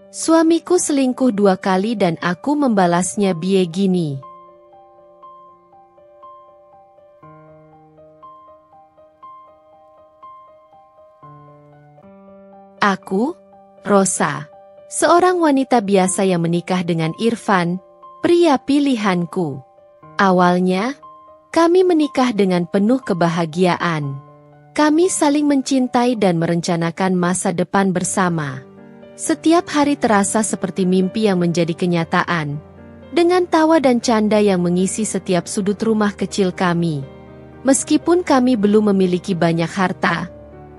Suamiku selingkuh 2 kali dan aku membalasnya begini. Aku, Rosa, seorang wanita biasa yang menikah dengan Irfan, pria pilihanku. Awalnya, kami menikah dengan penuh kebahagiaan. Kami saling mencintai dan merencanakan masa depan bersama. Setiap hari terasa seperti mimpi yang menjadi kenyataan, dengan tawa dan canda yang mengisi setiap sudut rumah kecil kami. Meskipun kami belum memiliki banyak harta,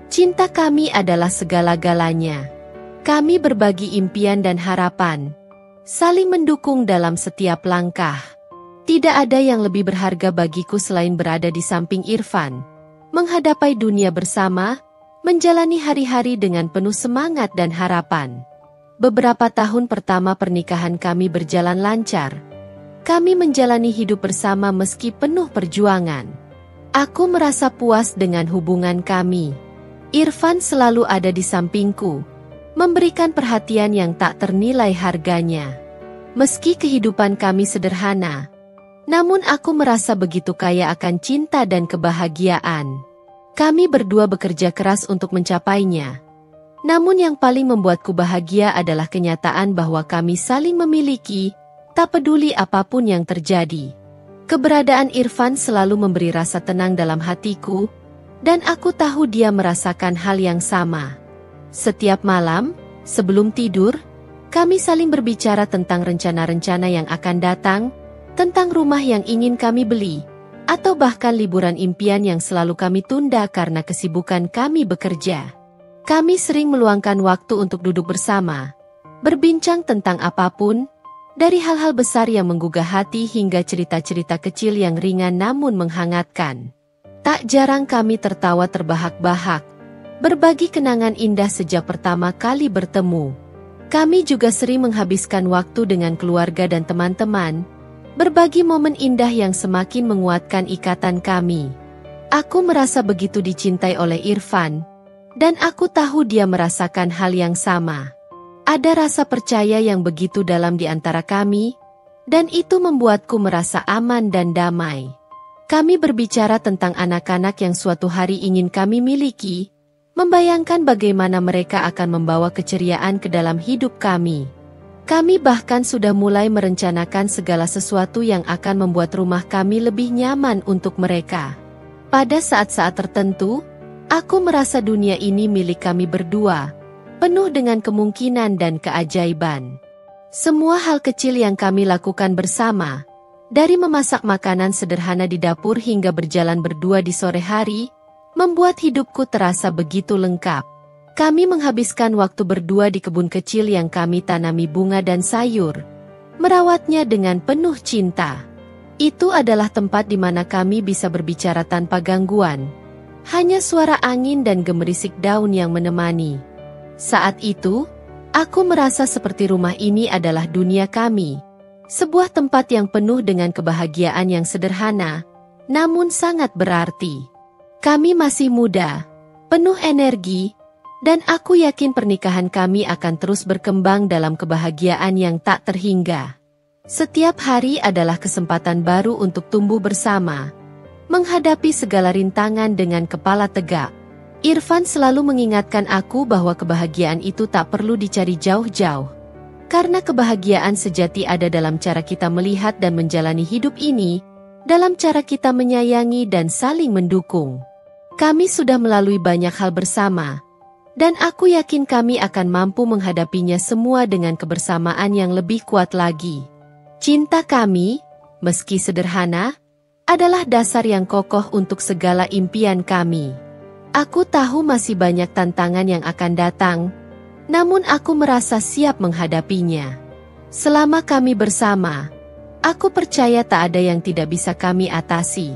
cinta kami adalah segala-galanya. Kami berbagi impian dan harapan, saling mendukung dalam setiap langkah. Tidak ada yang lebih berharga bagiku selain berada di samping Irfan, menghadapi dunia bersama, menjalani hari-hari dengan penuh semangat dan harapan. Beberapa tahun pertama pernikahan kami berjalan lancar. Kami menjalani hidup bersama meski penuh perjuangan. Aku merasa puas dengan hubungan kami. Irfan selalu ada di sampingku, memberikan perhatian yang tak ternilai harganya. Meski kehidupan kami sederhana, namun aku merasa begitu kaya akan cinta dan kebahagiaan. Kami berdua bekerja keras untuk mencapainya. Namun yang paling membuatku bahagia adalah kenyataan bahwa kami saling memiliki, tak peduli apapun yang terjadi. Keberadaan Irfan selalu memberi rasa tenang dalam hatiku, dan aku tahu dia merasakan hal yang sama. Setiap malam, sebelum tidur, kami saling berbicara tentang rencana-rencana yang akan datang, tentang rumah yang ingin kami beli, atau bahkan liburan impian yang selalu kami tunda karena kesibukan kami bekerja. Kami sering meluangkan waktu untuk duduk bersama, berbincang tentang apapun, dari hal-hal besar yang menggugah hati hingga cerita-cerita kecil yang ringan namun menghangatkan. Tak jarang kami tertawa terbahak-bahak, berbagi kenangan indah sejak pertama kali bertemu. Kami juga sering menghabiskan waktu dengan keluarga dan teman-teman, berbagi momen indah yang semakin menguatkan ikatan kami. Aku merasa begitu dicintai oleh Irfan, dan aku tahu dia merasakan hal yang sama. Ada rasa percaya yang begitu dalam di antara kami, dan itu membuatku merasa aman dan damai. Kami berbicara tentang anak-anak yang suatu hari ingin kami miliki, membayangkan bagaimana mereka akan membawa keceriaan ke dalam hidup kami. Kami bahkan sudah mulai merencanakan segala sesuatu yang akan membuat rumah kami lebih nyaman untuk mereka. Pada saat-saat tertentu, aku merasa dunia ini milik kami berdua, penuh dengan kemungkinan dan keajaiban. Semua hal kecil yang kami lakukan bersama, dari memasak makanan sederhana di dapur hingga berjalan berdua di sore hari, membuat hidupku terasa begitu lengkap. Kami menghabiskan waktu berdua di kebun kecil yang kami tanami bunga dan sayur, merawatnya dengan penuh cinta. Itu adalah tempat di mana kami bisa berbicara tanpa gangguan. Hanya suara angin dan gemerisik daun yang menemani. Saat itu, aku merasa seperti rumah ini adalah dunia kami. Sebuah tempat yang penuh dengan kebahagiaan yang sederhana, namun sangat berarti. Kami masih muda, penuh energi, dan aku yakin pernikahan kami akan terus berkembang dalam kebahagiaan yang tak terhingga. Setiap hari adalah kesempatan baru untuk tumbuh bersama, menghadapi segala rintangan dengan kepala tegak. Irfan selalu mengingatkan aku bahwa kebahagiaan itu tak perlu dicari jauh-jauh. Karena kebahagiaan sejati ada dalam cara kita melihat dan menjalani hidup ini, dalam cara kita menyayangi dan saling mendukung. Kami sudah melalui banyak hal bersama, dan aku yakin kami akan mampu menghadapinya semua dengan kebersamaan yang lebih kuat lagi. Cinta kami, meski sederhana, adalah dasar yang kokoh untuk segala impian kami. Aku tahu masih banyak tantangan yang akan datang, namun aku merasa siap menghadapinya. Selama kami bersama, aku percaya tak ada yang tidak bisa kami atasi.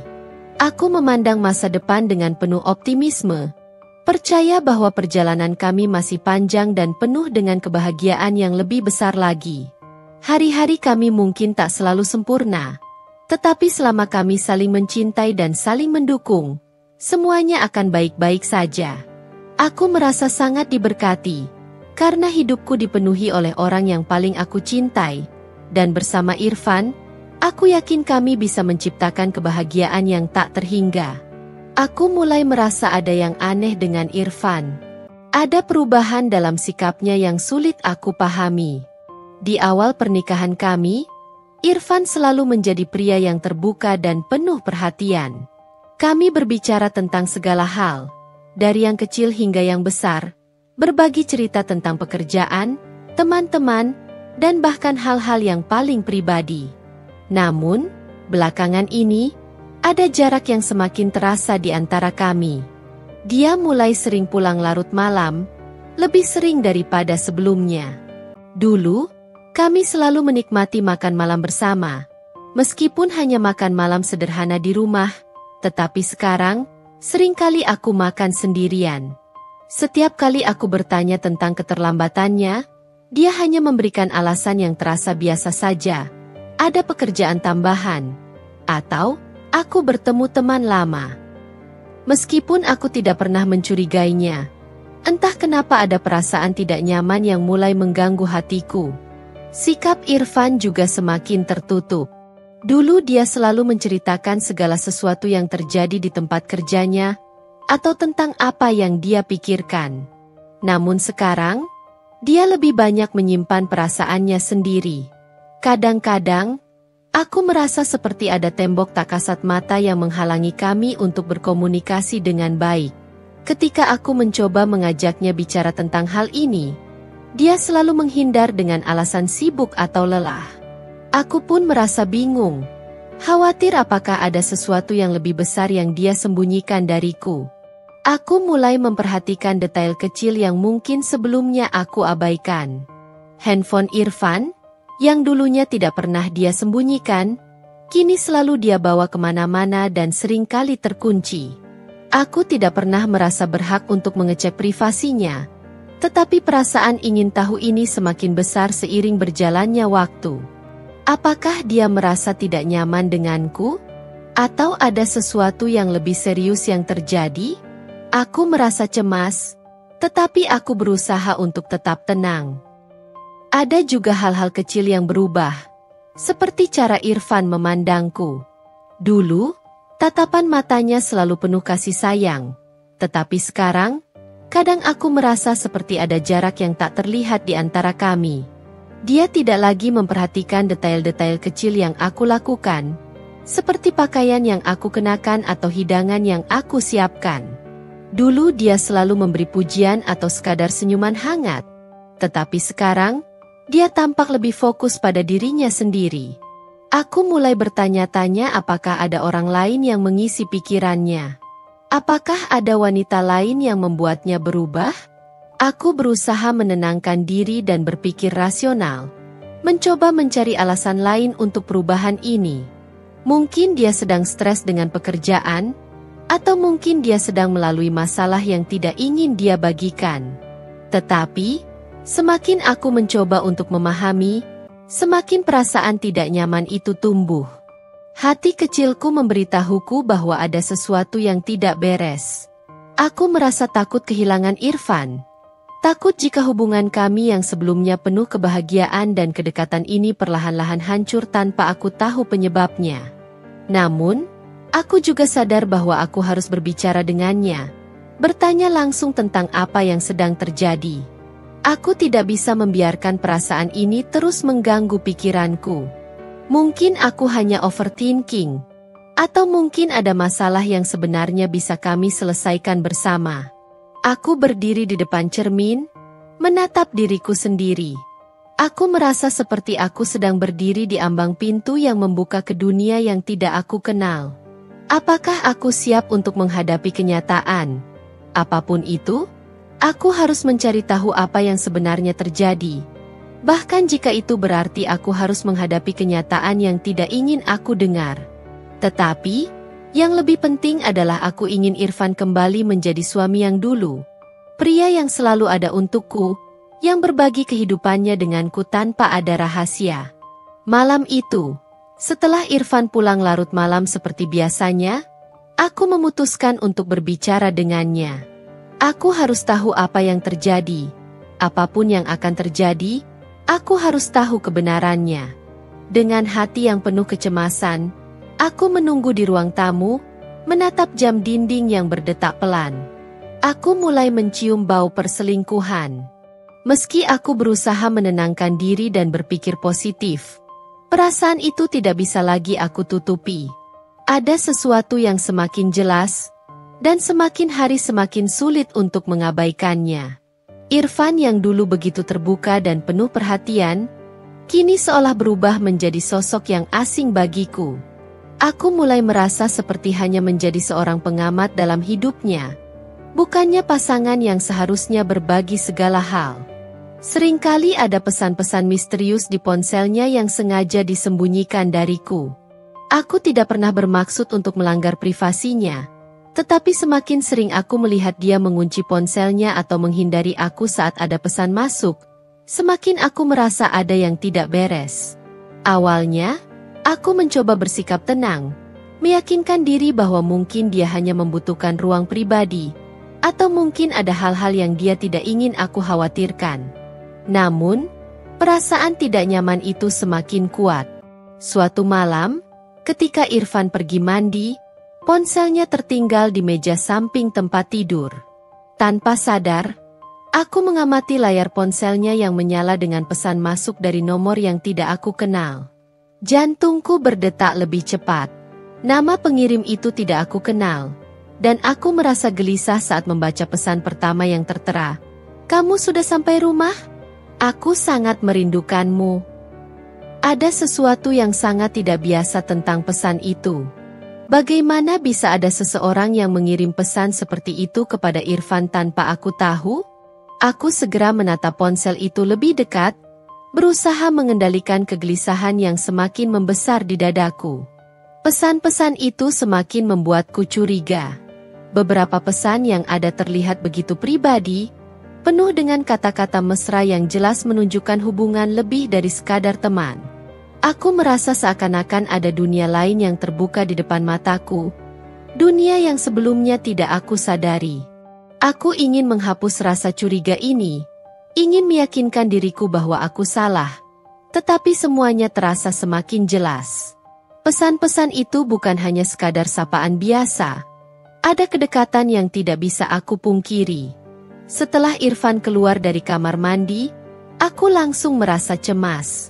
Aku memandang masa depan dengan penuh optimisme, percaya bahwa perjalanan kami masih panjang dan penuh dengan kebahagiaan yang lebih besar lagi. Hari-hari kami mungkin tak selalu sempurna, tetapi selama kami saling mencintai dan saling mendukung, semuanya akan baik-baik saja. Aku merasa sangat diberkati, Karena hidupku dipenuhi oleh orang yang paling aku cintai, dan bersama Irfan, aku yakin kami bisa menciptakan kebahagiaan yang tak terhingga. Aku mulai merasa ada yang aneh dengan Irfan. Ada perubahan dalam sikapnya yang sulit aku pahami. Di awal pernikahan kami, Irfan selalu menjadi pria yang terbuka dan penuh perhatian. Kami berbicara tentang segala hal, dari yang kecil hingga yang besar, berbagi cerita tentang pekerjaan, teman-teman, dan bahkan hal-hal yang paling pribadi. Namun, belakangan ini, ada jarak yang semakin terasa di antara kami. Dia mulai sering pulang larut malam, lebih sering daripada sebelumnya. Dulu, kami selalu menikmati makan malam bersama, meskipun hanya makan malam sederhana di rumah, tetapi sekarang, seringkali aku makan sendirian. Setiap kali aku bertanya tentang keterlambatannya, dia hanya memberikan alasan yang terasa biasa saja. Ada pekerjaan tambahan, atau aku bertemu teman lama. Meskipun aku tidak pernah mencurigainya, entah kenapa ada perasaan tidak nyaman yang mulai mengganggu hatiku. Sikap Irfan juga semakin tertutup. Dulu dia selalu menceritakan segala sesuatu yang terjadi di tempat kerjanya, atau tentang apa yang dia pikirkan. Namun sekarang, dia lebih banyak menyimpan perasaannya sendiri. Kadang-kadang, aku merasa seperti ada tembok tak kasat mata yang menghalangi kami untuk berkomunikasi dengan baik. Ketika aku mencoba mengajaknya bicara tentang hal ini, dia selalu menghindar dengan alasan sibuk atau lelah. Aku pun merasa bingung, khawatir apakah ada sesuatu yang lebih besar yang dia sembunyikan dariku. Aku mulai memperhatikan detail kecil yang mungkin sebelumnya aku abaikan. Handphone Irfan, yang dulunya tidak pernah dia sembunyikan, kini selalu dia bawa kemana-mana dan seringkali terkunci. Aku tidak pernah merasa berhak untuk mengecek privasinya, tetapi perasaan ingin tahu ini semakin besar seiring berjalannya waktu. Apakah dia merasa tidak nyaman denganku? Atau ada sesuatu yang lebih serius yang terjadi? Aku merasa cemas, tetapi aku berusaha untuk tetap tenang. Ada juga hal-hal kecil yang berubah, seperti cara Irfan memandangku. Dulu, tatapan matanya selalu penuh kasih sayang, tetapi sekarang, kadang aku merasa seperti ada jarak yang tak terlihat di antara kami. Dia tidak lagi memperhatikan detail-detail kecil yang aku lakukan, seperti pakaian yang aku kenakan atau hidangan yang aku siapkan. Dulu dia selalu memberi pujian atau sekadar senyuman hangat, tetapi sekarang, dia tampak lebih fokus pada dirinya sendiri. Aku mulai bertanya-tanya apakah ada orang lain yang mengisi pikirannya. Apakah ada wanita lain yang membuatnya berubah? Aku berusaha menenangkan diri dan berpikir rasional, mencoba mencari alasan lain untuk perubahan ini. Mungkin dia sedang stres dengan pekerjaan, atau mungkin dia sedang melalui masalah yang tidak ingin dia bagikan. Tetapi, semakin aku mencoba untuk memahami, semakin perasaan tidak nyaman itu tumbuh. Hati kecilku memberitahuku bahwa ada sesuatu yang tidak beres. Aku merasa takut kehilangan Irfan. Takut jika hubungan kami yang sebelumnya penuh kebahagiaan dan kedekatan ini perlahan-lahan hancur tanpa aku tahu penyebabnya. Namun, aku juga sadar bahwa aku harus berbicara dengannya, bertanya langsung tentang apa yang sedang terjadi. Aku tidak bisa membiarkan perasaan ini terus mengganggu pikiranku. Mungkin aku hanya overthinking, atau mungkin ada masalah yang sebenarnya bisa kami selesaikan bersama. Aku berdiri di depan cermin, menatap diriku sendiri. Aku merasa seperti aku sedang berdiri di ambang pintu yang membuka ke dunia yang tidak aku kenal. Apakah aku siap untuk menghadapi kenyataan? Apapun itu, aku harus mencari tahu apa yang sebenarnya terjadi. Bahkan jika itu berarti aku harus menghadapi kenyataan yang tidak ingin aku dengar. Tetapi, yang lebih penting adalah aku ingin Irfan kembali menjadi suami yang dulu. Pria yang selalu ada untukku, yang berbagi kehidupannya denganku tanpa ada rahasia. Malam itu, setelah Irfan pulang larut malam seperti biasanya, aku memutuskan untuk berbicara dengannya. Aku harus tahu apa yang terjadi. apapun yang akan terjadi, aku harus tahu kebenarannya. Dengan hati yang penuh kecemasan, aku menunggu di ruang tamu, menatap jam dinding yang berdetak pelan. Aku mulai mencium bau perselingkuhan. Meski aku berusaha menenangkan diri dan berpikir positif, perasaan itu tidak bisa lagi aku tutupi. Ada sesuatu yang semakin jelas, dan semakin hari semakin sulit untuk mengabaikannya. Irfan yang dulu begitu terbuka dan penuh perhatian, kini seolah berubah menjadi sosok yang asing bagiku. Aku mulai merasa seperti hanya menjadi seorang pengamat dalam hidupnya, bukannya pasangan yang seharusnya berbagi segala hal. Seringkali ada pesan-pesan misterius di ponselnya yang sengaja disembunyikan dariku. Aku tidak pernah bermaksud untuk melanggar privasinya, tetapi semakin sering aku melihat dia mengunci ponselnya atau menghindari aku saat ada pesan masuk, semakin aku merasa ada yang tidak beres. Awalnya, aku mencoba bersikap tenang, meyakinkan diri bahwa mungkin dia hanya membutuhkan ruang pribadi, atau mungkin ada hal-hal yang dia tidak ingin aku khawatirkan. Namun, perasaan tidak nyaman itu semakin kuat. Suatu malam, ketika Irfan pergi mandi, ponselnya tertinggal di meja samping tempat tidur. Tanpa sadar, aku mengamati layar ponselnya yang menyala dengan pesan masuk dari nomor yang tidak aku kenal. Jantungku berdetak lebih cepat. Nama pengirim itu tidak aku kenal, dan aku merasa gelisah saat membaca pesan pertama yang tertera. "Kamu sudah sampai rumah? Aku sangat merindukanmu." Ada sesuatu yang sangat tidak biasa tentang pesan itu. Bagaimana bisa ada seseorang yang mengirim pesan seperti itu kepada Irfan tanpa aku tahu? Aku segera menatap ponsel itu lebih dekat, berusaha mengendalikan kegelisahan yang semakin membesar di dadaku. Pesan-pesan itu semakin membuatku curiga. Beberapa pesan yang ada terlihat begitu pribadi, penuh dengan kata-kata mesra yang jelas menunjukkan hubungan lebih dari sekadar teman. Aku merasa seakan-akan ada dunia lain yang terbuka di depan mataku, dunia yang sebelumnya tidak aku sadari. Aku ingin menghapus rasa curiga ini, ingin meyakinkan diriku bahwa aku salah, tetapi semuanya terasa semakin jelas. Pesan-pesan itu bukan hanya sekadar sapaan biasa, ada kedekatan yang tidak bisa aku pungkiri. Setelah Irfan keluar dari kamar mandi, aku langsung merasa cemas.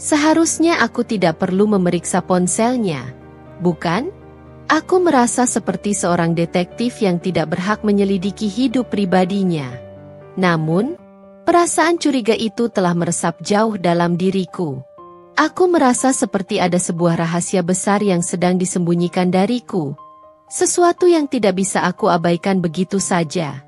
Seharusnya aku tidak perlu memeriksa ponselnya, bukan? Aku merasa seperti seorang detektif yang tidak berhak menyelidiki hidup pribadinya. Namun, perasaan curiga itu telah meresap jauh dalam diriku. Aku merasa seperti ada sebuah rahasia besar yang sedang disembunyikan dariku. Sesuatu yang tidak bisa aku abaikan begitu saja.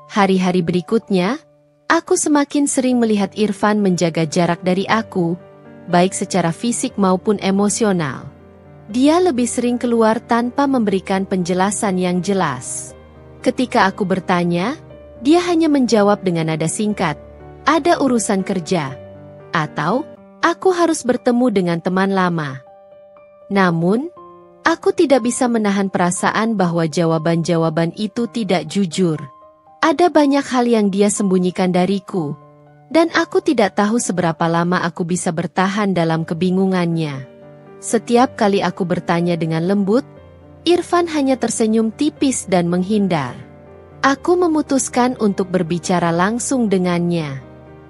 Hari-hari berikutnya, aku semakin sering melihat Irfan menjaga jarak dari aku, baik secara fisik maupun emosional. Dia lebih sering keluar tanpa memberikan penjelasan yang jelas. Ketika aku bertanya, dia hanya menjawab dengan nada singkat, "Ada urusan kerja," atau "Aku harus bertemu dengan teman lama." Namun, aku tidak bisa menahan perasaan bahwa jawaban-jawaban itu tidak jujur. Ada banyak hal yang dia sembunyikan dariku, dan aku tidak tahu seberapa lama aku bisa bertahan dalam kebingungannya. Setiap kali aku bertanya dengan lembut, Irfan hanya tersenyum tipis dan menghindar. Aku memutuskan untuk berbicara langsung dengannya.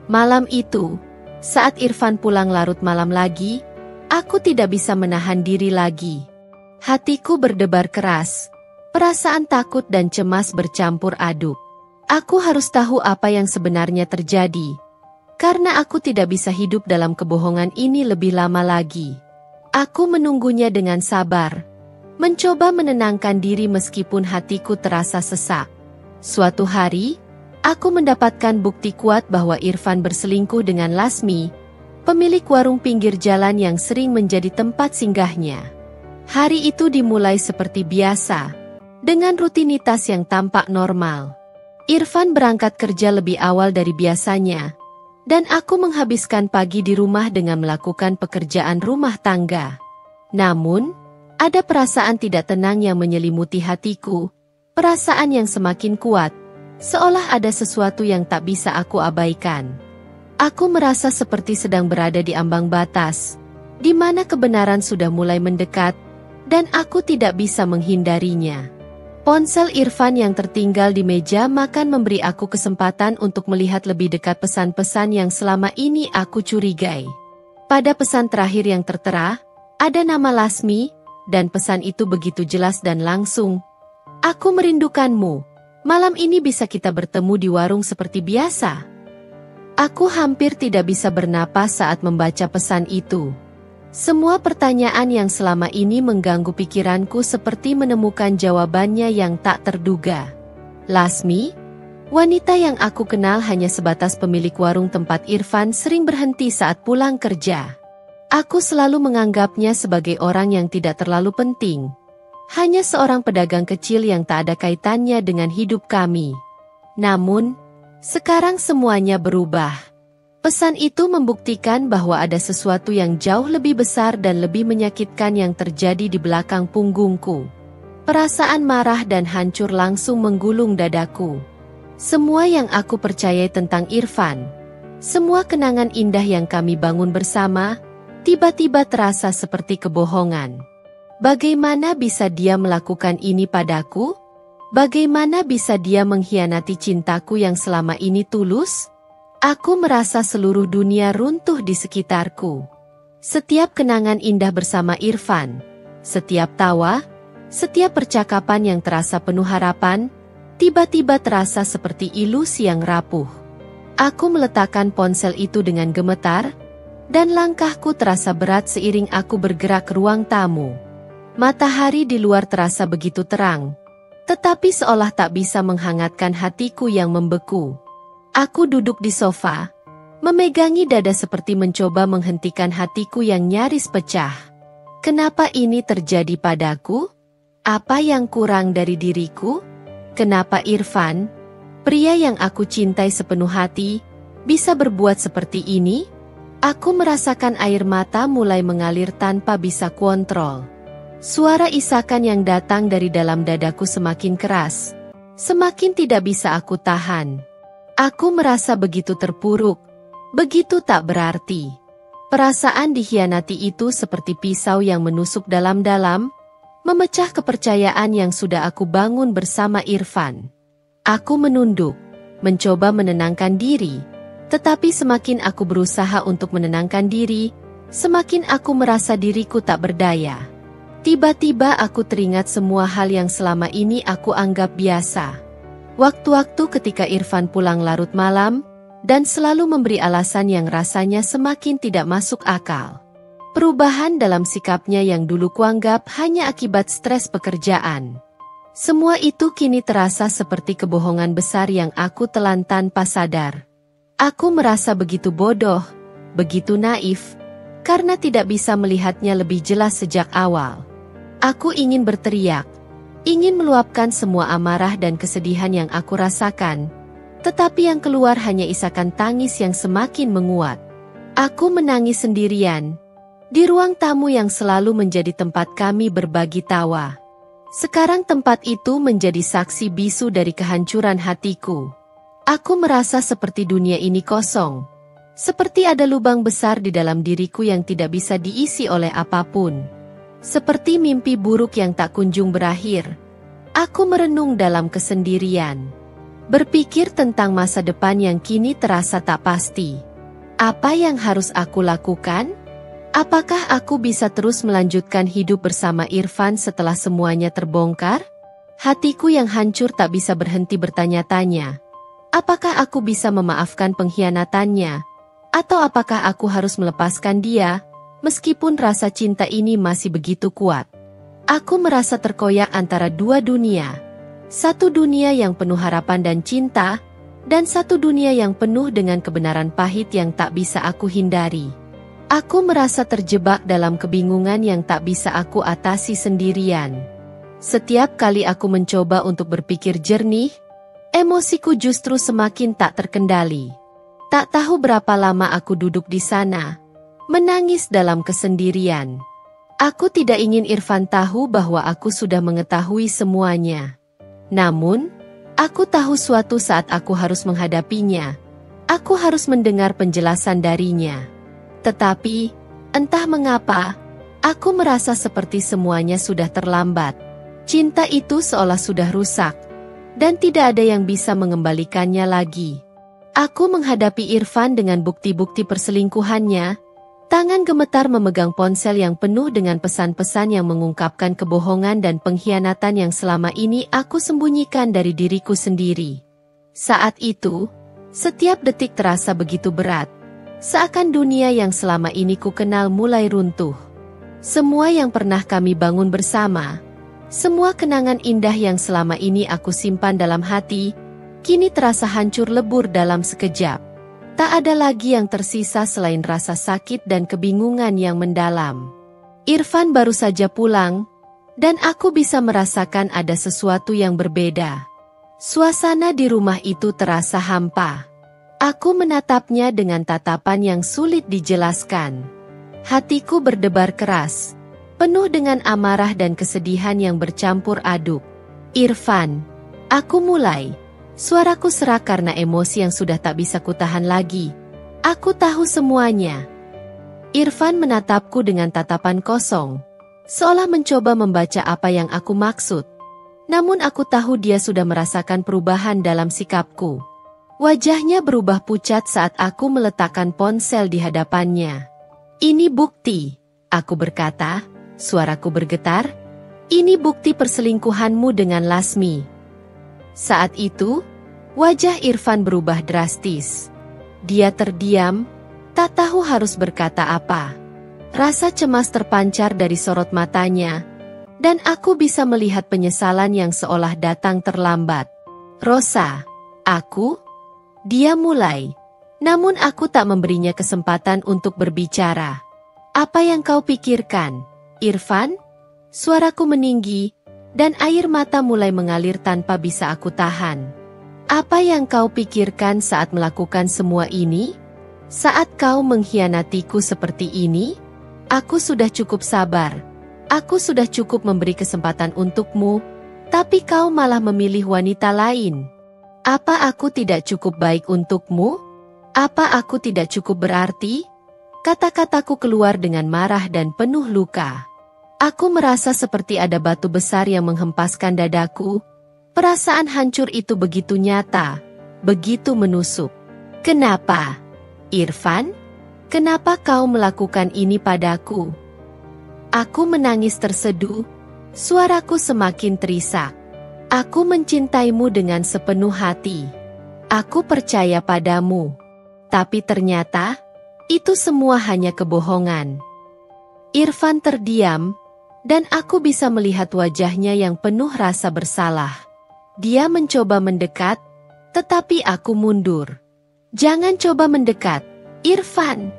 Malam itu, saat Irfan pulang larut malam lagi, aku tidak bisa menahan diri lagi. Hatiku berdebar keras, perasaan takut dan cemas bercampur aduk. Aku harus tahu apa yang sebenarnya terjadi, karena aku tidak bisa hidup dalam kebohongan ini lebih lama lagi. Aku menunggunya dengan sabar, mencoba menenangkan diri meskipun hatiku terasa sesak. Suatu hari, aku mendapatkan bukti kuat bahwa Irfan berselingkuh dengan Lasmi, pemilik warung pinggir jalan yang sering menjadi tempat singgahnya. Hari itu dimulai seperti biasa, dengan rutinitas yang tampak normal. Irfan berangkat kerja lebih awal dari biasanya, dan aku menghabiskan pagi di rumah dengan melakukan pekerjaan rumah tangga. Namun, ada perasaan tidak tenang yang menyelimuti hatiku, perasaan yang semakin kuat, Seolah ada sesuatu yang tak bisa aku abaikan. Aku merasa seperti sedang berada di ambang batas, di mana kebenaran sudah mulai mendekat, dan aku tidak bisa menghindarinya. Ponsel Irfan yang tertinggal di meja makan memberi aku kesempatan untuk melihat lebih dekat pesan-pesan yang selama ini aku curigai. Pada pesan terakhir yang tertera, ada nama Lasmi, dan pesan itu begitu jelas dan langsung. Aku merindukanmu. Malam ini bisa kita bertemu di warung seperti biasa. Aku hampir tidak bisa bernapas saat membaca pesan itu. Semua pertanyaan yang selama ini mengganggu pikiranku seperti menemukan jawabannya yang tak terduga. Lasmi, wanita yang aku kenal hanya sebatas pemilik warung tempat Irfan sering berhenti saat pulang kerja. Aku selalu menganggapnya sebagai orang yang tidak terlalu penting. Hanya seorang pedagang kecil yang tak ada kaitannya dengan hidup kami. Namun, sekarang semuanya berubah. Pesan itu membuktikan bahwa ada sesuatu yang jauh lebih besar dan lebih menyakitkan yang terjadi di belakang punggungku. Perasaan marah dan hancur langsung menggulung dadaku. Semua yang aku percayai tentang Irfan, semua kenangan indah yang kami bangun bersama, tiba-tiba terasa seperti kebohongan. Bagaimana bisa dia melakukan ini padaku? Bagaimana bisa dia mengkhianati cintaku yang selama ini tulus? Aku merasa seluruh dunia runtuh di sekitarku. Setiap kenangan indah bersama Irfan, setiap tawa, setiap percakapan yang terasa penuh harapan, tiba-tiba terasa seperti ilusi yang rapuh. Aku meletakkan ponsel itu dengan gemetar, dan langkahku terasa berat seiring aku bergerak ke ruang tamu. Matahari di luar terasa begitu terang, tetapi seolah tak bisa menghangatkan hatiku yang membeku. Aku duduk di sofa, memegangi dada seperti mencoba menghentikan hatiku yang nyaris pecah. Kenapa ini terjadi padaku? Apa yang kurang dari diriku? Kenapa Irfan, pria yang aku cintai sepenuh hati, bisa berbuat seperti ini? Aku merasakan air mata mulai mengalir tanpa bisa kontrol. Suara isakan yang datang dari dalam dadaku semakin keras. Semakin tidak bisa aku tahan. Aku merasa begitu terpuruk, begitu tak berarti. Perasaan dikhianati itu seperti pisau yang menusuk dalam-dalam, memecah kepercayaan yang sudah aku bangun bersama Irfan. Aku menunduk, mencoba menenangkan diri, tetapi semakin aku berusaha untuk menenangkan diri, semakin aku merasa diriku tak berdaya. Tiba-tiba aku teringat semua hal yang selama ini aku anggap biasa. Waktu-waktu ketika Irfan pulang larut malam, dan selalu memberi alasan yang rasanya semakin tidak masuk akal. Perubahan dalam sikapnya yang dulu kuanggap hanya akibat stres pekerjaan. Semua itu kini terasa seperti kebohongan besar yang aku telan tanpa sadar. Aku merasa begitu bodoh, begitu naif, karena tidak bisa melihatnya lebih jelas sejak awal. Aku ingin berteriak, ingin meluapkan semua amarah dan kesedihan yang aku rasakan, tetapi yang keluar hanya isakan tangis yang semakin menguat. Aku menangis sendirian, di ruang tamu yang selalu menjadi tempat kami berbagi tawa. Sekarang tempat itu menjadi saksi bisu dari kehancuran hatiku. Aku merasa seperti dunia ini kosong, seperti ada lubang besar di dalam diriku yang tidak bisa diisi oleh apapun. Seperti mimpi buruk yang tak kunjung berakhir. Aku merenung dalam kesendirian, berpikir tentang masa depan yang kini terasa tak pasti. Apa yang harus aku lakukan? Apakah aku bisa terus melanjutkan hidup bersama Irfan setelah semuanya terbongkar? Hatiku yang hancur tak bisa berhenti bertanya-tanya. Apakah aku bisa memaafkan pengkhianatannya? Atau apakah aku harus melepaskan dia? Meskipun rasa cinta ini masih begitu kuat. Aku merasa terkoyak antara dua dunia. Satu dunia yang penuh harapan dan cinta, dan satu dunia yang penuh dengan kebenaran pahit yang tak bisa aku hindari. Aku merasa terjebak dalam kebingungan yang tak bisa aku atasi sendirian. Setiap kali aku mencoba untuk berpikir jernih, emosiku justru semakin tak terkendali. Tak tahu berapa lama aku duduk di sana, menangis dalam kesendirian. Aku tidak ingin Irfan tahu bahwa aku sudah mengetahui semuanya. Namun, Aku tahu suatu saat aku harus menghadapinya. Aku harus mendengar penjelasan darinya. Tetapi, entah mengapa, aku merasa seperti semuanya sudah terlambat. Cinta itu seolah sudah rusak, dan tidak ada yang bisa mengembalikannya lagi. Aku menghadapi Irfan dengan bukti-bukti perselingkuhannya. Tangan gemetar memegang ponsel yang penuh dengan pesan-pesan yang mengungkapkan kebohongan dan pengkhianatan yang selama ini aku sembunyikan dari diriku sendiri. Saat itu, setiap detik terasa begitu berat. Seakan dunia yang selama ini ku kenal mulai runtuh. Semua yang pernah kami bangun bersama, semua kenangan indah yang selama ini aku simpan dalam hati, kini terasa hancur lebur dalam sekejap. Tak ada lagi yang tersisa selain rasa sakit dan kebingungan yang mendalam. Irfan baru saja pulang, dan aku bisa merasakan ada sesuatu yang berbeda. Suasana di rumah itu terasa hampa. Aku menatapnya dengan tatapan yang sulit dijelaskan. Hatiku berdebar keras, penuh dengan amarah dan kesedihan yang bercampur aduk. Irfan, aku mulai. Suaraku serak karena emosi yang sudah tak bisa kutahan lagi. Aku tahu semuanya. Irfan menatapku dengan tatapan kosong, seolah mencoba membaca apa yang aku maksud. Namun aku tahu dia sudah merasakan perubahan dalam sikapku. Wajahnya berubah pucat saat aku meletakkan ponsel di hadapannya. Ini bukti, aku berkata, suaraku bergetar. Ini bukti perselingkuhanmu dengan Lasmi. Saat itu, wajah Irfan berubah drastis. Dia terdiam, tak tahu harus berkata apa. Rasa cemas terpancar dari sorot matanya, dan aku bisa melihat penyesalan yang seolah datang terlambat. Rosa, aku? Dia mulai. Namun aku tak memberinya kesempatan untuk berbicara. Apa yang kau pikirkan, Irfan? Suaraku meninggi, dan air mata mulai mengalir tanpa bisa aku tahan. Apa yang kau pikirkan saat melakukan semua ini? Saat kau mengkhianatiku seperti ini? Aku sudah cukup sabar. Aku sudah cukup memberi kesempatan untukmu, tapi kau malah memilih wanita lain. Apa aku tidak cukup baik untukmu? Apa aku tidak cukup berarti? Kata-kataku keluar dengan marah dan penuh luka. Aku merasa seperti ada batu besar yang menghempaskan dadaku. Perasaan hancur itu begitu nyata, begitu menusuk. Kenapa, Irfan? Kenapa kau melakukan ini padaku? Aku menangis terseduh, suaraku semakin terisak. Aku mencintaimu dengan sepenuh hati. Aku percaya padamu. Tapi ternyata, itu semua hanya kebohongan. Irfan terdiam, dan aku bisa melihat wajahnya yang penuh rasa bersalah. Dia mencoba mendekat, tetapi aku mundur. Jangan coba mendekat, Irfan.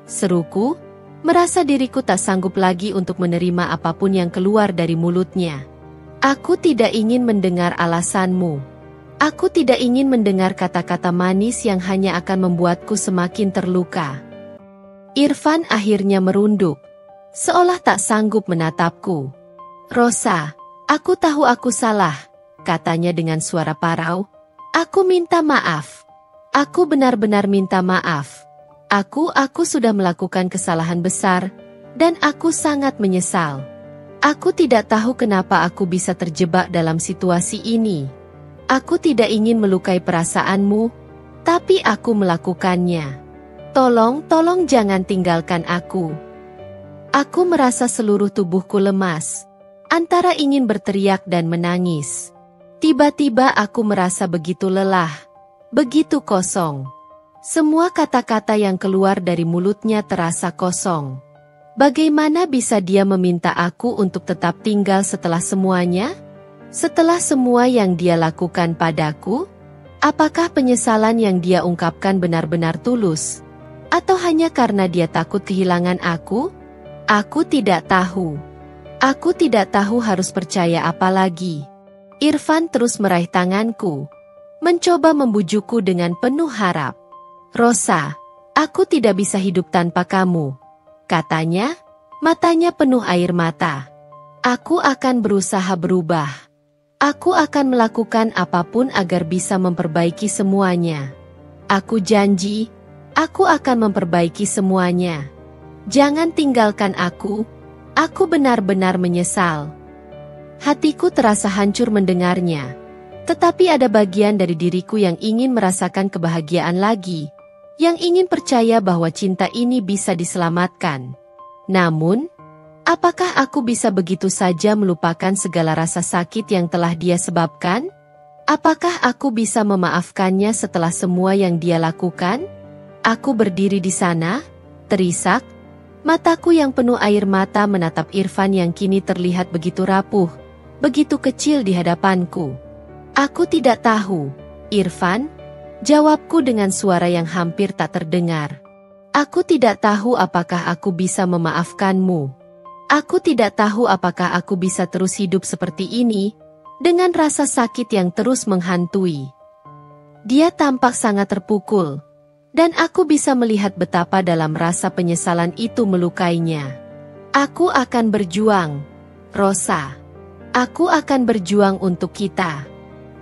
Seruku, merasa diriku tak sanggup lagi untuk menerima apapun yang keluar dari mulutnya. Aku tidak ingin mendengar alasanmu. Aku tidak ingin mendengar kata-kata manis yang hanya akan membuatku semakin terluka. Irfan akhirnya merunduk, seolah tak sanggup menatapku. Rosa, aku tahu aku salah, katanya dengan suara parau. Aku minta maaf. Aku benar-benar minta maaf. Aku sudah melakukan kesalahan besar, dan aku sangat menyesal. Aku tidak tahu kenapa aku bisa terjebak dalam situasi ini. Aku tidak ingin melukai perasaanmu, tapi aku melakukannya. Tolong jangan tinggalkan aku. Aku merasa seluruh tubuhku lemas, antara ingin berteriak dan menangis. Tiba-tiba aku merasa begitu lelah, begitu kosong. Semua kata-kata yang keluar dari mulutnya terasa kosong. Bagaimana bisa dia meminta aku untuk tetap tinggal setelah semuanya? Setelah semua yang dia lakukan padaku? Apakah penyesalan yang dia ungkapkan benar-benar tulus? Atau hanya karena dia takut kehilangan aku? Aku tidak tahu. Aku tidak tahu harus percaya apa lagi. Irfan terus meraih tanganku, mencoba membujukku dengan penuh harap. Rosa, aku tidak bisa hidup tanpa kamu, katanya, matanya penuh air mata. Aku akan berusaha berubah. Aku akan melakukan apapun agar bisa memperbaiki semuanya. Aku janji, aku akan memperbaiki semuanya. Jangan tinggalkan aku benar-benar menyesal. Hatiku terasa hancur mendengarnya. Tetapi ada bagian dari diriku yang ingin merasakan kebahagiaan lagi, yang ingin percaya bahwa cinta ini bisa diselamatkan. Namun, apakah aku bisa begitu saja melupakan segala rasa sakit yang telah dia sebabkan? Apakah aku bisa memaafkannya setelah semua yang dia lakukan? Aku berdiri di sana, terisak, mataku yang penuh air mata menatap Irfan yang kini terlihat begitu rapuh, begitu kecil di hadapanku. Aku tidak tahu, Irfan, jawabku dengan suara yang hampir tak terdengar. Aku tidak tahu apakah aku bisa memaafkanmu. Aku tidak tahu apakah aku bisa terus hidup seperti ini, dengan rasa sakit yang terus menghantui. Dia tampak sangat terpukul, dan aku bisa melihat betapa dalam rasa penyesalan itu melukainya. Aku akan berjuang, Rosa. Aku akan berjuang untuk kita.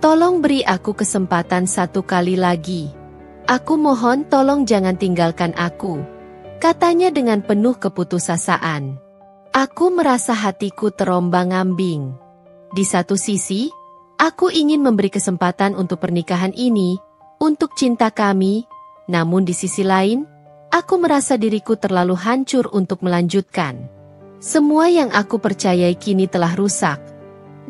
Tolong beri aku kesempatan satu kali lagi. Aku mohon tolong jangan tinggalkan aku, katanya dengan penuh keputusasaan. Aku merasa hatiku terombang-ambing. Di satu sisi, aku ingin memberi kesempatan untuk pernikahan ini, untuk cinta kami, namun di sisi lain, aku merasa diriku terlalu hancur untuk melanjutkan. Semua yang aku percayai kini telah rusak,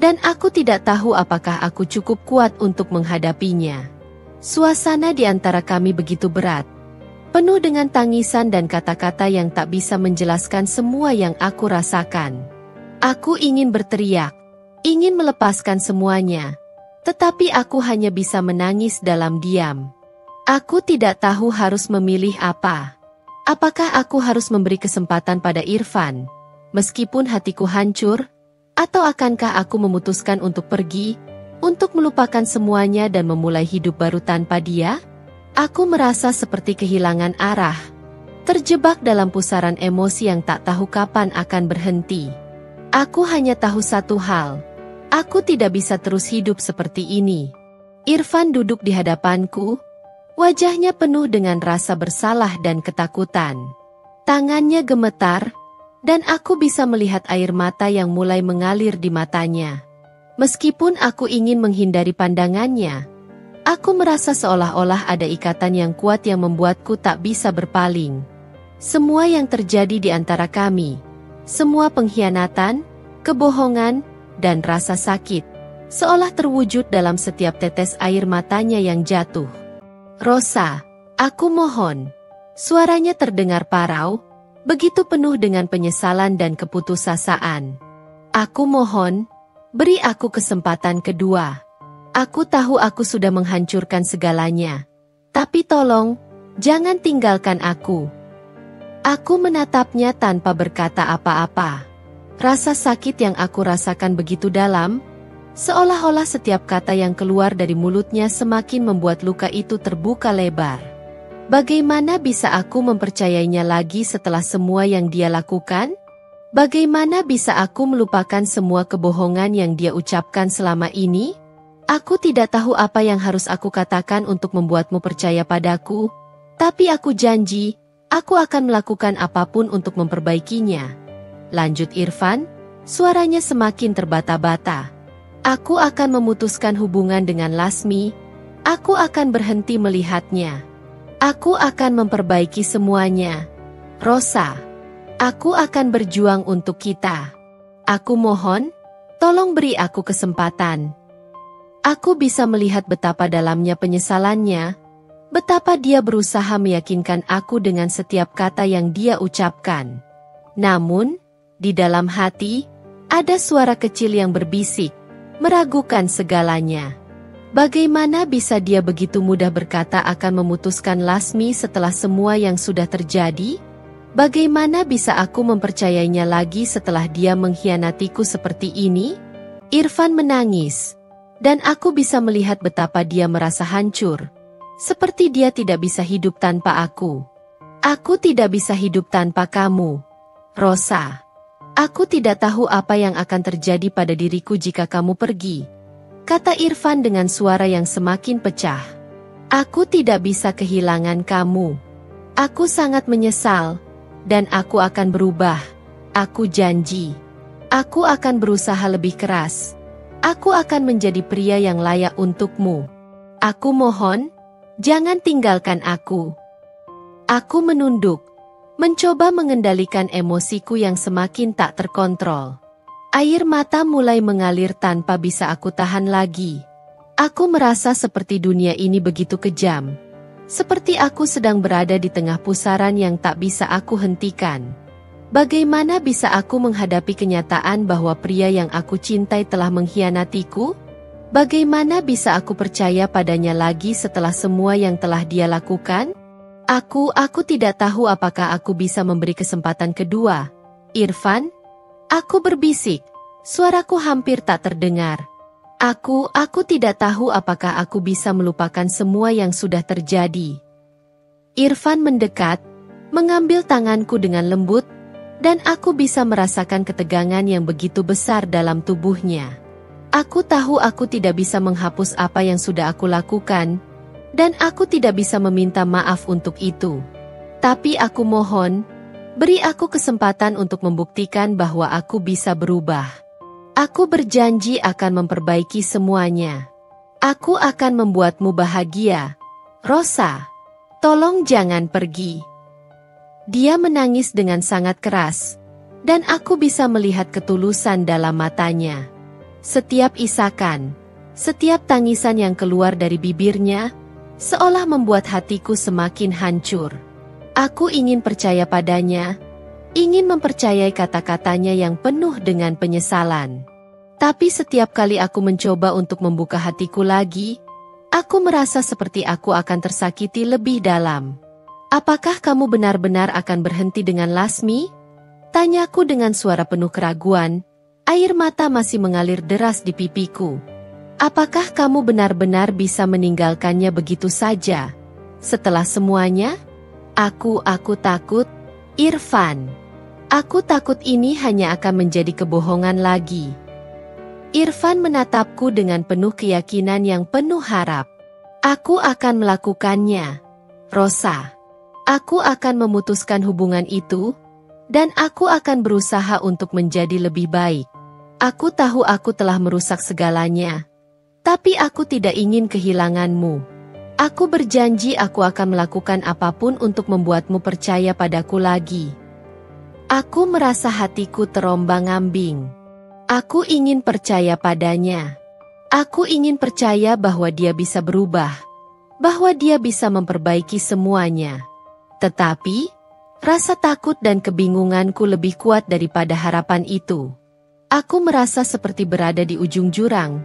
dan aku tidak tahu apakah aku cukup kuat untuk menghadapinya. Suasana di antara kami begitu berat, penuh dengan tangisan dan kata-kata yang tak bisa menjelaskan semua yang aku rasakan. Aku ingin berteriak, ingin melepaskan semuanya, tetapi aku hanya bisa menangis dalam diam. Aku tidak tahu harus memilih apa. Apakah aku harus memberi kesempatan pada Irfan, meskipun hatiku hancur, atau akankah aku memutuskan untuk pergi, untuk melupakan semuanya dan memulai hidup baru tanpa dia? Aku merasa seperti kehilangan arah, terjebak dalam pusaran emosi yang tak tahu kapan akan berhenti. Aku hanya tahu satu hal, aku tidak bisa terus hidup seperti ini. Irfan duduk di hadapanku, wajahnya penuh dengan rasa bersalah dan ketakutan. Tangannya gemetar, dan aku bisa melihat air mata yang mulai mengalir di matanya. Meskipun aku ingin menghindari pandangannya, aku merasa seolah-olah ada ikatan yang kuat yang membuatku tak bisa berpaling. Semua yang terjadi di antara kami, semua pengkhianatan, kebohongan, dan rasa sakit, seolah terwujud dalam setiap tetes air matanya yang jatuh. Rosa, aku mohon. Suaranya terdengar parau, begitu penuh dengan penyesalan dan keputusasaan. Aku mohon, beri aku kesempatan kedua. Aku tahu aku sudah menghancurkan segalanya. Tapi tolong, jangan tinggalkan aku. Aku menatapnya tanpa berkata apa-apa. Rasa sakit yang aku rasakan begitu dalam, seolah-olah setiap kata yang keluar dari mulutnya semakin membuat luka itu terbuka lebar. Bagaimana bisa aku mempercayainya lagi setelah semua yang dia lakukan? Bagaimana bisa aku melupakan semua kebohongan yang dia ucapkan selama ini? Aku tidak tahu apa yang harus aku katakan untuk membuatmu percaya padaku, tapi aku janji, aku akan melakukan apapun untuk memperbaikinya. Lanjut Irfan, suaranya semakin terbata-bata. Aku akan memutuskan hubungan dengan Lasmi, aku akan berhenti melihatnya. Aku akan memperbaiki semuanya. Rosa, aku akan berjuang untuk kita. Aku mohon, tolong beri aku kesempatan. Aku bisa melihat betapa dalamnya penyesalannya, betapa dia berusaha meyakinkan aku dengan setiap kata yang dia ucapkan. Namun, di dalam hati, ada suara kecil yang berbisik, meragukan segalanya. Bagaimana bisa dia begitu mudah berkata akan memutuskan Lasmi setelah semua yang sudah terjadi? Bagaimana bisa aku mempercayainya lagi setelah dia mengkhianatiku seperti ini? Irfan menangis, dan aku bisa melihat betapa dia merasa hancur, seperti dia tidak bisa hidup tanpa aku. Aku tidak bisa hidup tanpa kamu, Rosa. Aku tidak tahu apa yang akan terjadi pada diriku jika kamu pergi. kata Irfan dengan suara yang semakin pecah. Aku tidak bisa kehilangan kamu. Aku sangat menyesal, dan aku akan berubah. Aku janji. Aku akan berusaha lebih keras. Aku akan menjadi pria yang layak untukmu. Aku mohon, jangan tinggalkan aku. Aku menunduk, mencoba mengendalikan emosiku yang semakin tak terkontrol. Air mata mulai mengalir tanpa bisa aku tahan lagi. Aku merasa seperti dunia ini begitu kejam. Seperti aku sedang berada di tengah pusaran yang tak bisa aku hentikan. Bagaimana bisa aku menghadapi kenyataan bahwa pria yang aku cintai telah mengkhianatiku? Bagaimana bisa aku percaya padanya lagi setelah semua yang telah dia lakukan? Aku tidak tahu apakah aku bisa memberi kesempatan kedua. Irfan? Aku berbisik. Suaraku hampir tak terdengar. Aku tidak tahu apakah aku bisa melupakan semua yang sudah terjadi. Irfan mendekat, mengambil tanganku dengan lembut, dan aku bisa merasakan ketegangan yang begitu besar dalam tubuhnya. Aku tahu aku tidak bisa menghapus apa yang sudah aku lakukan, dan aku tidak bisa meminta maaf untuk itu. Tapi aku mohon, beri aku kesempatan untuk membuktikan bahwa aku bisa berubah. Aku berjanji akan memperbaiki semuanya. Aku akan membuatmu bahagia. Rosa, tolong jangan pergi. Dia menangis dengan sangat keras, dan aku bisa melihat ketulusan dalam matanya. Setiap isakan, setiap tangisan yang keluar dari bibirnya, seolah membuat hatiku semakin hancur. Aku ingin percaya padanya, ingin mempercayai kata-katanya yang penuh dengan penyesalan. Tapi setiap kali aku mencoba untuk membuka hatiku lagi, aku merasa seperti aku akan tersakiti lebih dalam. Apakah kamu benar-benar akan berhenti dengan Lasmi? Tanyaku dengan suara penuh keraguan, air mata masih mengalir deras di pipiku. Apakah kamu benar-benar bisa meninggalkannya begitu saja? Setelah semuanya? Aku takut, Irfan. Aku takut ini hanya akan menjadi kebohongan lagi. Irfan menatapku dengan penuh keyakinan yang penuh harap. Aku akan melakukannya, Rosa. Aku akan memutuskan hubungan itu, dan aku akan berusaha untuk menjadi lebih baik. Aku tahu aku telah merusak segalanya, tapi aku tidak ingin kehilanganmu. Aku berjanji aku akan melakukan apapun untuk membuatmu percaya padaku lagi. Aku merasa hatiku terombang-ambing. Aku ingin percaya padanya. Aku ingin percaya bahwa dia bisa berubah, bahwa dia bisa memperbaiki semuanya. Tetapi, rasa takut dan kebingunganku lebih kuat daripada harapan itu. Aku merasa seperti berada di ujung jurang.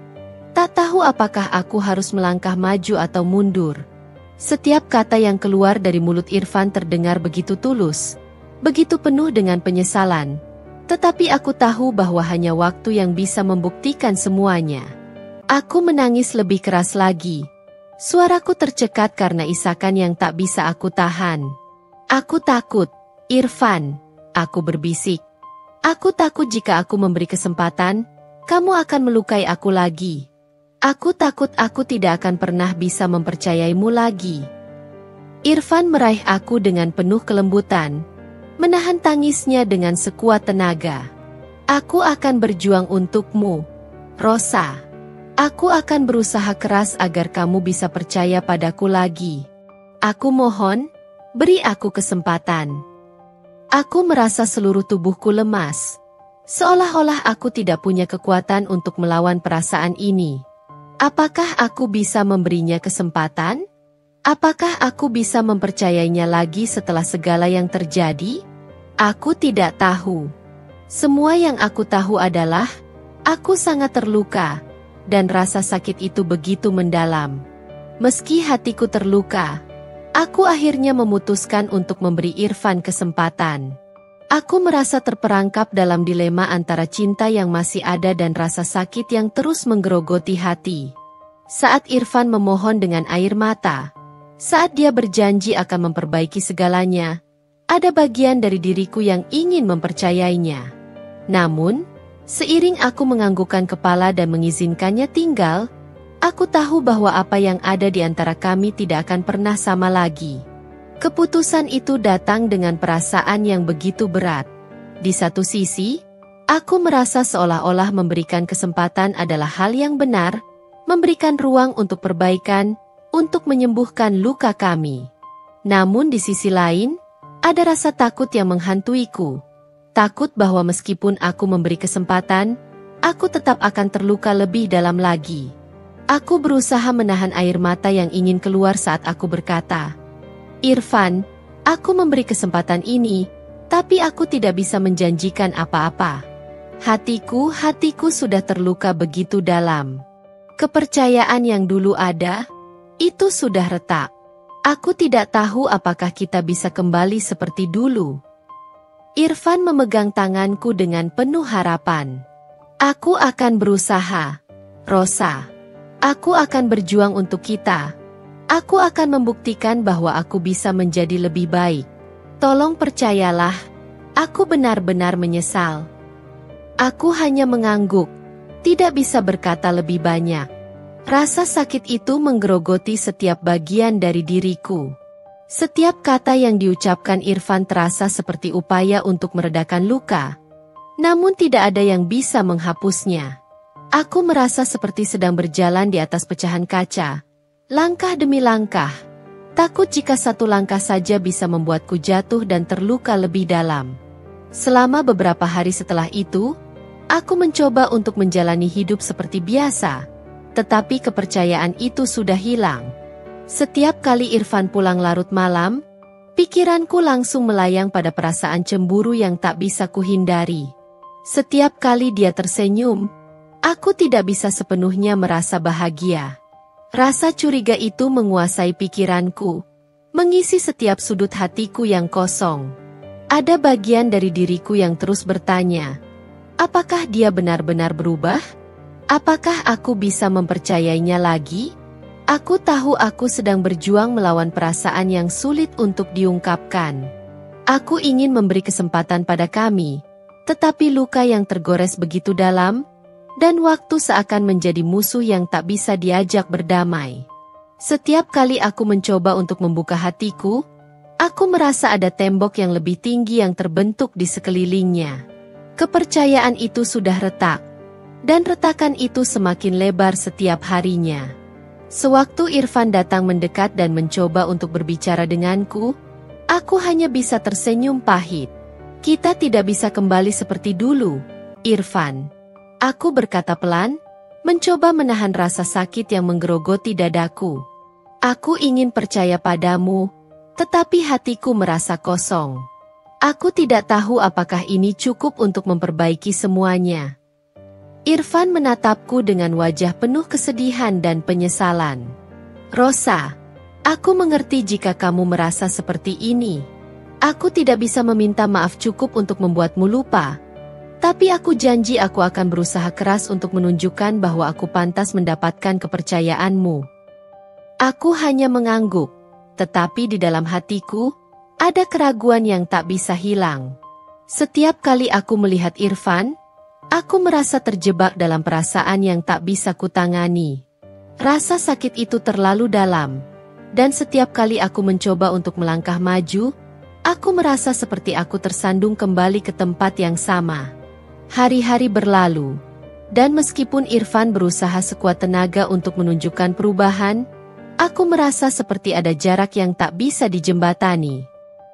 Tak tahu apakah aku harus melangkah maju atau mundur. Setiap kata yang keluar dari mulut Irfan terdengar begitu tulus, begitu penuh dengan penyesalan. Tetapi aku tahu bahwa hanya waktu yang bisa membuktikan semuanya. Aku menangis lebih keras lagi. Suaraku tercekat karena isakan yang tak bisa aku tahan. Aku takut, Irfan, aku berbisik. Aku takut jika aku memberi kesempatan, kamu akan melukai aku lagi. Aku takut aku tidak akan pernah bisa mempercayaimu lagi. Irfan meraih aku dengan penuh kelembutan, menahan tangisnya dengan sekuat tenaga. Aku akan berjuang untukmu, Rosa. Aku akan berusaha keras agar kamu bisa percaya padaku lagi. Aku mohon, beri aku kesempatan. Aku merasa seluruh tubuhku lemas, seolah-olah aku tidak punya kekuatan untuk melawan perasaan ini. Apakah aku bisa memberinya kesempatan? Apakah aku bisa mempercayainya lagi setelah segala yang terjadi? Aku tidak tahu. Semua yang aku tahu adalah, aku sangat terluka, dan rasa sakit itu begitu mendalam. Meski hatiku terluka, aku akhirnya memutuskan untuk memberi Irfan kesempatan. Aku merasa terperangkap dalam dilema antara cinta yang masih ada dan rasa sakit yang terus menggerogoti hati. Saat Irfan memohon dengan air mata, saat dia berjanji akan memperbaiki segalanya, ada bagian dari diriku yang ingin mempercayainya. Namun, Seiring aku menganggukkan kepala dan mengizinkannya tinggal, aku tahu bahwa apa yang ada di antara kami tidak akan pernah sama lagi. Keputusan itu datang dengan perasaan yang begitu berat. Di satu sisi, aku merasa seolah-olah memberikan kesempatan adalah hal yang benar, memberikan ruang untuk perbaikan, untuk menyembuhkan luka kami. Namun di sisi lain, ada rasa takut yang menghantuiku. Takut bahwa meskipun aku memberi kesempatan, aku tetap akan terluka lebih dalam lagi. Aku berusaha menahan air mata yang ingin keluar saat aku berkata, "Irfan, aku memberi kesempatan ini, tapi aku tidak bisa menjanjikan apa-apa. Hatiku sudah terluka begitu dalam. Kepercayaan yang dulu ada, itu sudah retak. Aku tidak tahu apakah kita bisa kembali seperti dulu." Irfan memegang tanganku dengan penuh harapan. "Aku akan berusaha, Rosa. Aku akan berjuang untuk kita. Aku akan membuktikan bahwa aku bisa menjadi lebih baik. Tolong percayalah, aku benar-benar menyesal." Aku hanya mengangguk, tidak bisa berkata lebih banyak. Rasa sakit itu menggerogoti setiap bagian dari diriku. Setiap kata yang diucapkan Irfan terasa seperti upaya untuk meredakan luka. Namun tidak ada yang bisa menghapusnya. Aku merasa seperti sedang berjalan di atas pecahan kaca. Langkah demi langkah. Takut jika satu langkah saja bisa membuatku jatuh dan terluka lebih dalam. Selama beberapa hari setelah itu, aku mencoba untuk menjalani hidup seperti biasa. Tetapi kepercayaan itu sudah hilang. Setiap kali Irfan pulang larut malam, pikiranku langsung melayang pada perasaan cemburu yang tak bisa kuhindari. Setiap kali dia tersenyum, aku tidak bisa sepenuhnya merasa bahagia. Rasa curiga itu menguasai pikiranku, mengisi setiap sudut hatiku yang kosong. Ada bagian dari diriku yang terus bertanya, apakah dia benar-benar berubah? Apakah aku bisa mempercayainya lagi? Aku tahu aku sedang berjuang melawan perasaan yang sulit untuk diungkapkan. Aku ingin memberi kesempatan pada kami, tetapi luka yang tergores begitu dalam, dan waktu seakan menjadi musuh yang tak bisa diajak berdamai. Setiap kali aku mencoba untuk membuka hatiku, aku merasa ada tembok yang lebih tinggi yang terbentuk di sekelilingnya. Kepercayaan itu sudah retak, dan retakan itu semakin lebar setiap harinya. Sewaktu Irfan datang mendekat dan mencoba untuk berbicara denganku, aku hanya bisa tersenyum pahit. "Kita tidak bisa kembali seperti dulu, Irfan." Aku berkata pelan, mencoba menahan rasa sakit yang menggerogoti dadaku. "Aku ingin percaya padamu, tetapi hatiku merasa kosong. Aku tidak tahu apakah ini cukup untuk memperbaiki semuanya." Irfan menatapku dengan wajah penuh kesedihan dan penyesalan. "Rosa, aku mengerti jika kamu merasa seperti ini. Aku tidak bisa meminta maaf cukup untuk membuatmu lupa. Tapi aku janji aku akan berusaha keras untuk menunjukkan bahwa aku pantas mendapatkan kepercayaanmu." Aku hanya mengangguk, tetapi di dalam hatiku, ada keraguan yang tak bisa hilang. Setiap kali aku melihat Irfan, aku merasa terjebak dalam perasaan yang tak bisa kutangani. Rasa sakit itu terlalu dalam, dan setiap kali aku mencoba untuk melangkah maju, aku merasa seperti aku tersandung kembali ke tempat yang sama. Hari-hari berlalu, dan meskipun Irfan berusaha sekuat tenaga untuk menunjukkan perubahan, aku merasa seperti ada jarak yang tak bisa dijembatani.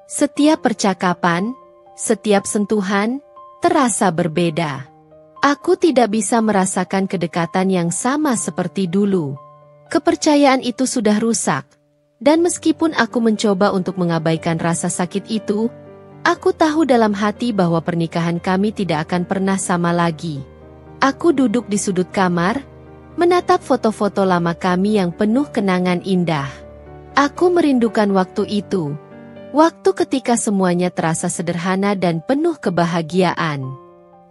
Setiap percakapan, setiap sentuhan, terasa berbeda. Aku tidak bisa merasakan kedekatan yang sama seperti dulu. Kepercayaan itu sudah rusak, dan meskipun aku mencoba untuk mengabaikan rasa sakit itu, aku tahu dalam hati bahwa pernikahan kami tidak akan pernah sama lagi. Aku duduk di sudut kamar, menatap foto-foto lama kami yang penuh kenangan indah. Aku merindukan waktu itu, waktu ketika semuanya terasa sederhana dan penuh kebahagiaan.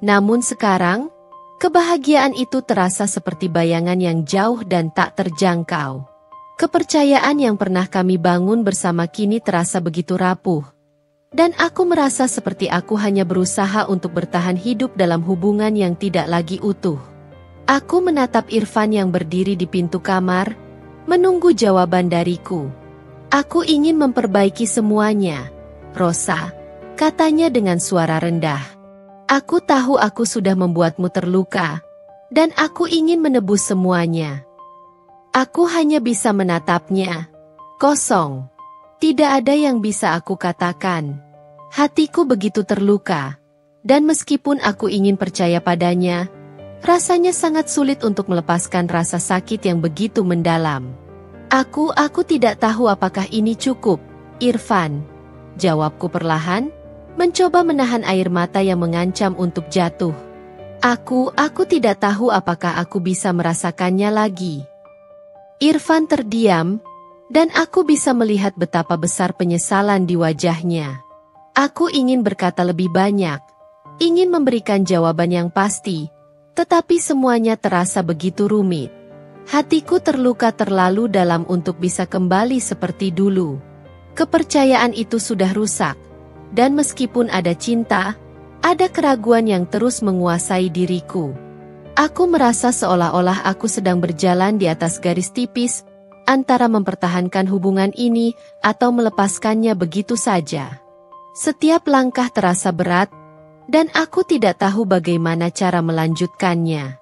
Namun sekarang, kebahagiaan itu terasa seperti bayangan yang jauh dan tak terjangkau. Kepercayaan yang pernah kami bangun bersama kini terasa begitu rapuh. Dan aku merasa seperti aku hanya berusaha untuk bertahan hidup dalam hubungan yang tidak lagi utuh. Aku menatap Irfan yang berdiri di pintu kamar, menunggu jawaban dariku. Aku ingin memperbaiki semuanya, Rosa, katanya dengan suara rendah. Aku tahu aku sudah membuatmu terluka, dan aku ingin menebus semuanya. Aku hanya bisa menatapnya. Kosong. Tidak ada yang bisa aku katakan. Hatiku begitu terluka, dan meskipun aku ingin percaya padanya, rasanya sangat sulit untuk melepaskan rasa sakit yang begitu mendalam. Aku tidak tahu apakah ini cukup, Irfan. Jawabku perlahan, mencoba menahan air mata yang mengancam untuk jatuh. Aku tidak tahu apakah aku bisa merasakannya lagi. Irfan terdiam, dan aku bisa melihat betapa besar penyesalan di wajahnya. Aku ingin berkata lebih banyak, ingin memberikan jawaban yang pasti, tetapi semuanya terasa begitu rumit. Hatiku terluka terlalu dalam untuk bisa kembali seperti dulu. Kepercayaan itu sudah rusak, dan meskipun ada cinta, ada keraguan yang terus menguasai diriku. Aku merasa seolah-olah aku sedang berjalan di atas garis tipis, antara mempertahankan hubungan ini atau melepaskannya begitu saja. Setiap langkah terasa berat, dan aku tidak tahu bagaimana cara melanjutkannya.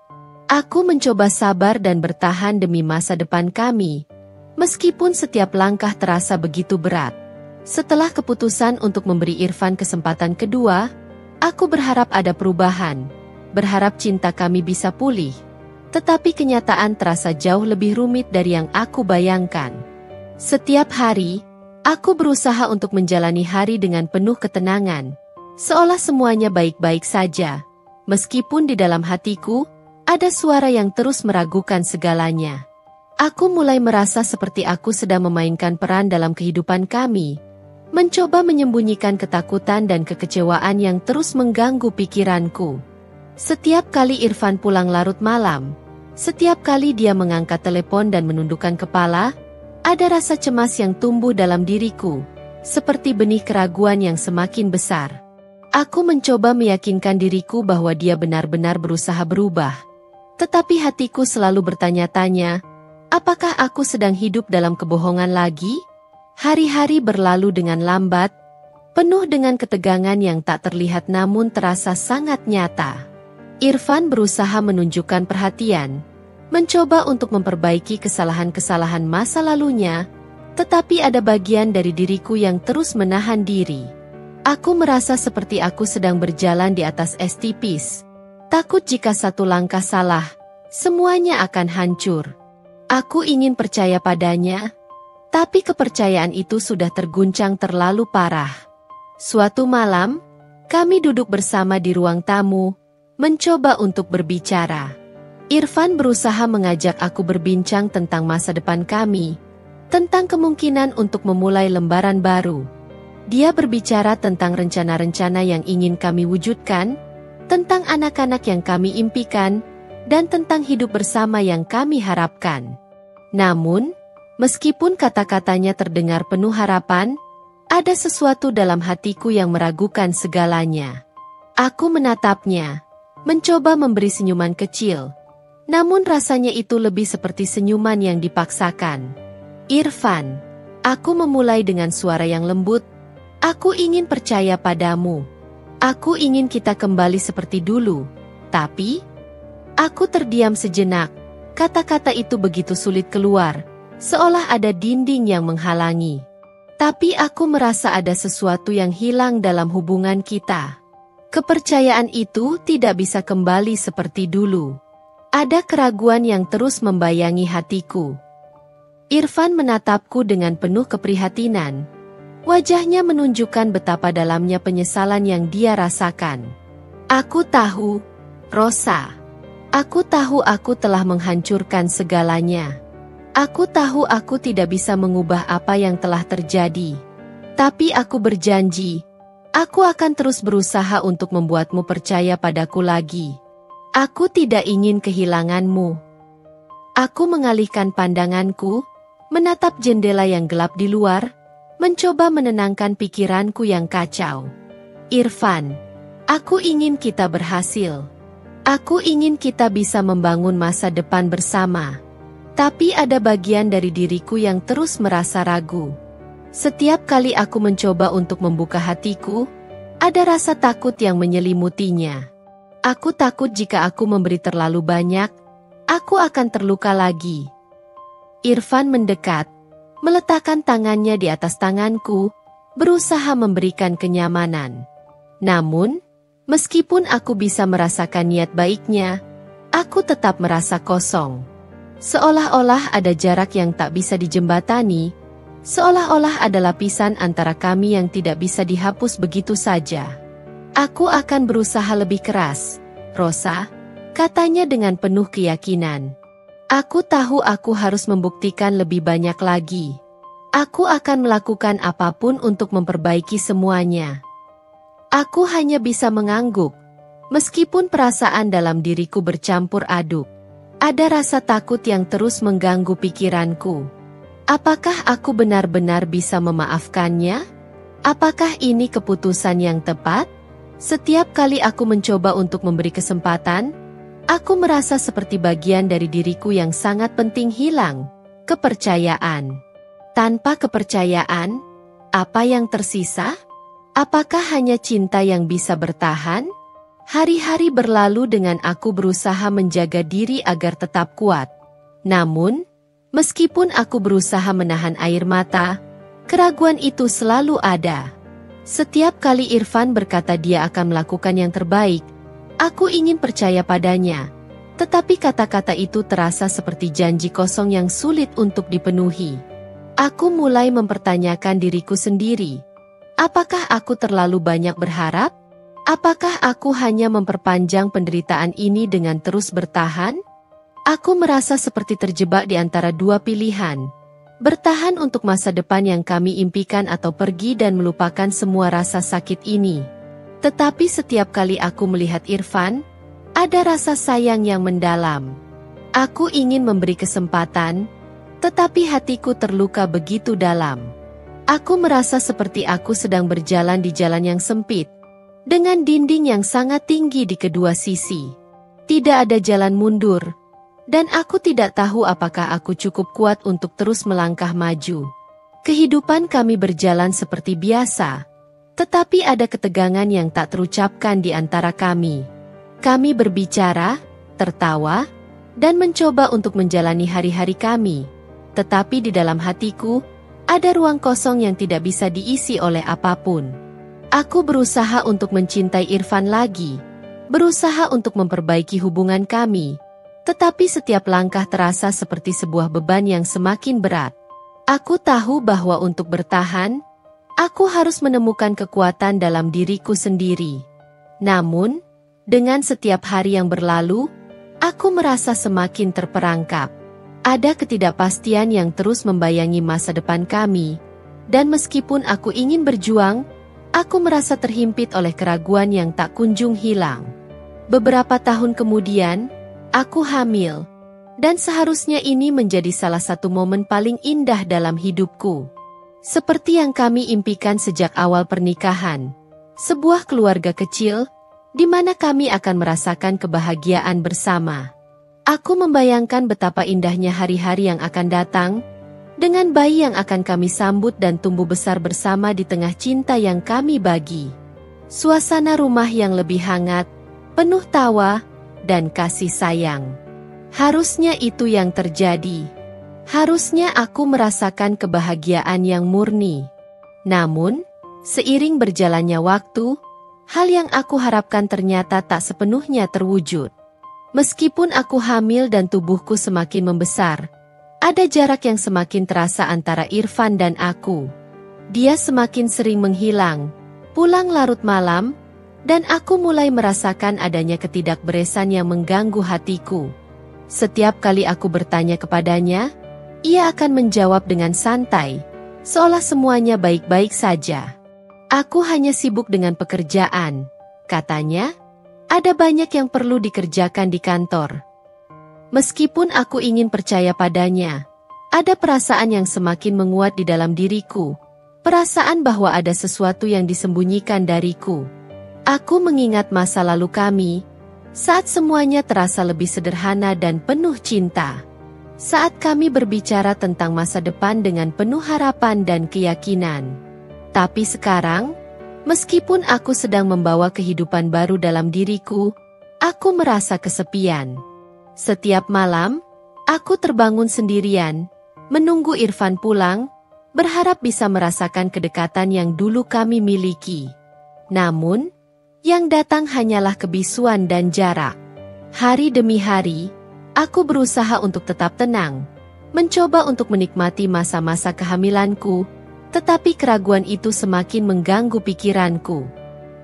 Aku mencoba sabar dan bertahan demi masa depan kami, meskipun setiap langkah terasa begitu berat. Setelah keputusan untuk memberi Irfan kesempatan kedua, aku berharap ada perubahan, berharap cinta kami bisa pulih. Tetapi kenyataan terasa jauh lebih rumit dari yang aku bayangkan. Setiap hari, aku berusaha untuk menjalani hari dengan penuh ketenangan, seolah semuanya baik-baik saja, meskipun di dalam hatiku, ada suara yang terus meragukan segalanya. Aku mulai merasa seperti aku sedang memainkan peran dalam kehidupan kami, mencoba menyembunyikan ketakutan dan kekecewaan yang terus mengganggu pikiranku. Setiap kali Irfan pulang larut malam, setiap kali dia mengangkat telepon dan menundukkan kepala, ada rasa cemas yang tumbuh dalam diriku, seperti benih keraguan yang semakin besar. Aku mencoba meyakinkan diriku bahwa dia benar-benar berusaha berubah. Tetapi hatiku selalu bertanya-tanya, apakah aku sedang hidup dalam kebohongan lagi? Hari-hari berlalu dengan lambat, penuh dengan ketegangan yang tak terlihat namun terasa sangat nyata. Irfan berusaha menunjukkan perhatian, mencoba untuk memperbaiki kesalahan-kesalahan masa lalunya, tetapi ada bagian dari diriku yang terus menahan diri. Aku merasa seperti aku sedang berjalan di atas es tipis, takut jika satu langkah salah, semuanya akan hancur. Aku ingin percaya padanya, tapi kepercayaan itu sudah terguncang terlalu parah. Suatu malam, kami duduk bersama di ruang tamu, mencoba untuk berbicara. Irfan berusaha mengajak aku berbincang tentang masa depan kami, tentang kemungkinan untuk memulai lembaran baru. Dia berbicara tentang rencana-rencana yang ingin kami wujudkan, tentang anak-anak yang kami impikan, dan tentang hidup bersama yang kami harapkan. Namun, meskipun kata-katanya terdengar penuh harapan, ada sesuatu dalam hatiku yang meragukan segalanya. Aku menatapnya, mencoba memberi senyuman kecil. Namun rasanya itu lebih seperti senyuman yang dipaksakan. Irfan, aku memulai dengan suara yang lembut. Aku ingin percaya padamu. Aku ingin kita kembali seperti dulu. Tapi, aku terdiam sejenak. Kata-kata itu begitu sulit keluar, seolah ada dinding yang menghalangi. Tapi aku merasa ada sesuatu yang hilang dalam hubungan kita. Kepercayaan itu tidak bisa kembali seperti dulu. Ada keraguan yang terus membayangi hatiku. Irfan menatapku dengan penuh keprihatinan. Wajahnya menunjukkan betapa dalamnya penyesalan yang dia rasakan. Aku tahu, Rosa. Aku tahu aku telah menghancurkan segalanya. Aku tahu aku tidak bisa mengubah apa yang telah terjadi. Tapi aku berjanji, aku akan terus berusaha untuk membuatmu percaya padaku lagi. Aku tidak ingin kehilanganmu. Aku mengalihkan pandanganku, menatap jendela yang gelap di luar, mencoba menenangkan pikiranku yang kacau. Irfan, aku ingin kita berhasil. Aku ingin kita bisa membangun masa depan bersama. Tapi ada bagian dari diriku yang terus merasa ragu. Setiap kali aku mencoba untuk membuka hatiku, ada rasa takut yang menyelimutinya. Aku takut jika aku memberi terlalu banyak, aku akan terluka lagi. Irfan mendekat, meletakkan tangannya di atas tanganku, berusaha memberikan kenyamanan. Namun, meskipun aku bisa merasakan niat baiknya, aku tetap merasa kosong. Seolah-olah ada jarak yang tak bisa dijembatani, seolah-olah ada lapisan antara kami yang tidak bisa dihapus begitu saja. Aku akan berusaha lebih keras, Rosa, katanya dengan penuh keyakinan. Aku tahu aku harus membuktikan lebih banyak lagi. Aku akan melakukan apapun untuk memperbaiki semuanya. Aku hanya bisa mengangguk, meskipun perasaan dalam diriku bercampur aduk. Ada rasa takut yang terus mengganggu pikiranku. Apakah aku benar-benar bisa memaafkannya? Apakah ini keputusan yang tepat? Setiap kali aku mencoba untuk memberi kesempatan, aku merasa seperti bagian dari diriku yang sangat penting hilang. Kepercayaan. Tanpa kepercayaan, apa yang tersisa? Apakah hanya cinta yang bisa bertahan? Hari-hari berlalu dengan aku berusaha menjaga diri agar tetap kuat. Namun, meskipun aku berusaha menahan air mata, keraguan itu selalu ada. Setiap kali Irfan berkata dia akan melakukan yang terbaik, aku ingin percaya padanya. Tetapi kata-kata itu terasa seperti janji kosong yang sulit untuk dipenuhi. Aku mulai mempertanyakan diriku sendiri. Apakah aku terlalu banyak berharap? Apakah aku hanya memperpanjang penderitaan ini dengan terus bertahan? Aku merasa seperti terjebak di antara dua pilihan. Bertahan untuk masa depan yang kami impikan atau pergi dan melupakan semua rasa sakit ini. Tetapi setiap kali aku melihat Irfan, ada rasa sayang yang mendalam. Aku ingin memberi kesempatan, tetapi hatiku terluka begitu dalam. Aku merasa seperti aku sedang berjalan di jalan yang sempit, dengan dinding yang sangat tinggi di kedua sisi. Tidak ada jalan mundur, dan aku tidak tahu apakah aku cukup kuat untuk terus melangkah maju. Kehidupan kami berjalan seperti biasa, tetapi ada ketegangan yang tak terucapkan di antara kami. Kami berbicara, tertawa, dan mencoba untuk menjalani hari-hari kami. Tetapi di dalam hatiku, ada ruang kosong yang tidak bisa diisi oleh apapun. Aku berusaha untuk mencintai Irfan lagi, berusaha untuk memperbaiki hubungan kami, tetapi setiap langkah terasa seperti sebuah beban yang semakin berat. Aku tahu bahwa untuk bertahan, aku harus menemukan kekuatan dalam diriku sendiri. Namun, dengan setiap hari yang berlalu, aku merasa semakin terperangkap. Ada ketidakpastian yang terus membayangi masa depan kami, dan meskipun aku ingin berjuang, aku merasa terhimpit oleh keraguan yang tak kunjung hilang. Beberapa tahun kemudian, aku hamil, dan seharusnya ini menjadi salah satu momen paling indah dalam hidupku. Seperti yang kami impikan sejak awal pernikahan, sebuah keluarga kecil, di mana kami akan merasakan kebahagiaan bersama. Aku membayangkan betapa indahnya hari-hari yang akan datang, dengan bayi yang akan kami sambut dan tumbuh besar bersama di tengah cinta yang kami bagi. Suasana rumah yang lebih hangat, penuh tawa, dan kasih sayang. Harusnya itu yang terjadi. Harusnya aku merasakan kebahagiaan yang murni. Namun, seiring berjalannya waktu, hal yang aku harapkan ternyata tak sepenuhnya terwujud. Meskipun aku hamil dan tubuhku semakin membesar, ada jarak yang semakin terasa antara Irfan dan aku. Dia semakin sering menghilang, pulang larut malam, dan aku mulai merasakan adanya ketidakberesan yang mengganggu hatiku. Setiap kali aku bertanya kepadanya, ia akan menjawab dengan santai, seolah semuanya baik-baik saja. Aku hanya sibuk dengan pekerjaan, katanya. Ada banyak yang perlu dikerjakan di kantor. Meskipun aku ingin percaya padanya, ada perasaan yang semakin menguat di dalam diriku. Perasaan bahwa ada sesuatu yang disembunyikan dariku. Aku mengingat masa lalu kami, saat semuanya terasa lebih sederhana dan penuh cinta. Saat kami berbicara tentang masa depan dengan penuh harapan dan keyakinan. Tapi sekarang, meskipun aku sedang membawa kehidupan baru dalam diriku, aku merasa kesepian. Setiap malam, aku terbangun sendirian, menunggu Irfan pulang, berharap bisa merasakan kedekatan yang dulu kami miliki. Namun, yang datang hanyalah kebisuan dan jarak. Hari demi hari, aku berusaha untuk tetap tenang, mencoba untuk menikmati masa-masa kehamilanku, tetapi keraguan itu semakin mengganggu pikiranku.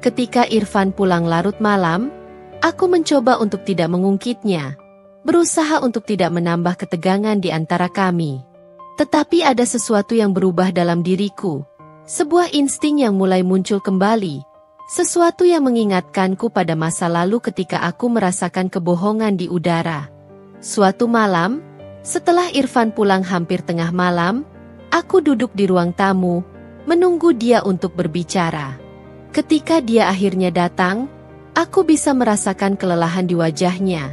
Ketika Irfan pulang larut malam, aku mencoba untuk tidak mengungkitnya, berusaha untuk tidak menambah ketegangan di antara kami. Tetapi ada sesuatu yang berubah dalam diriku, sebuah insting yang mulai muncul kembali, sesuatu yang mengingatkanku pada masa lalu ketika aku merasakan kebohongan di udara. Suatu malam, setelah Irfan pulang hampir tengah malam, aku duduk di ruang tamu, menunggu dia untuk berbicara. Ketika dia akhirnya datang, aku bisa merasakan kelelahan di wajahnya.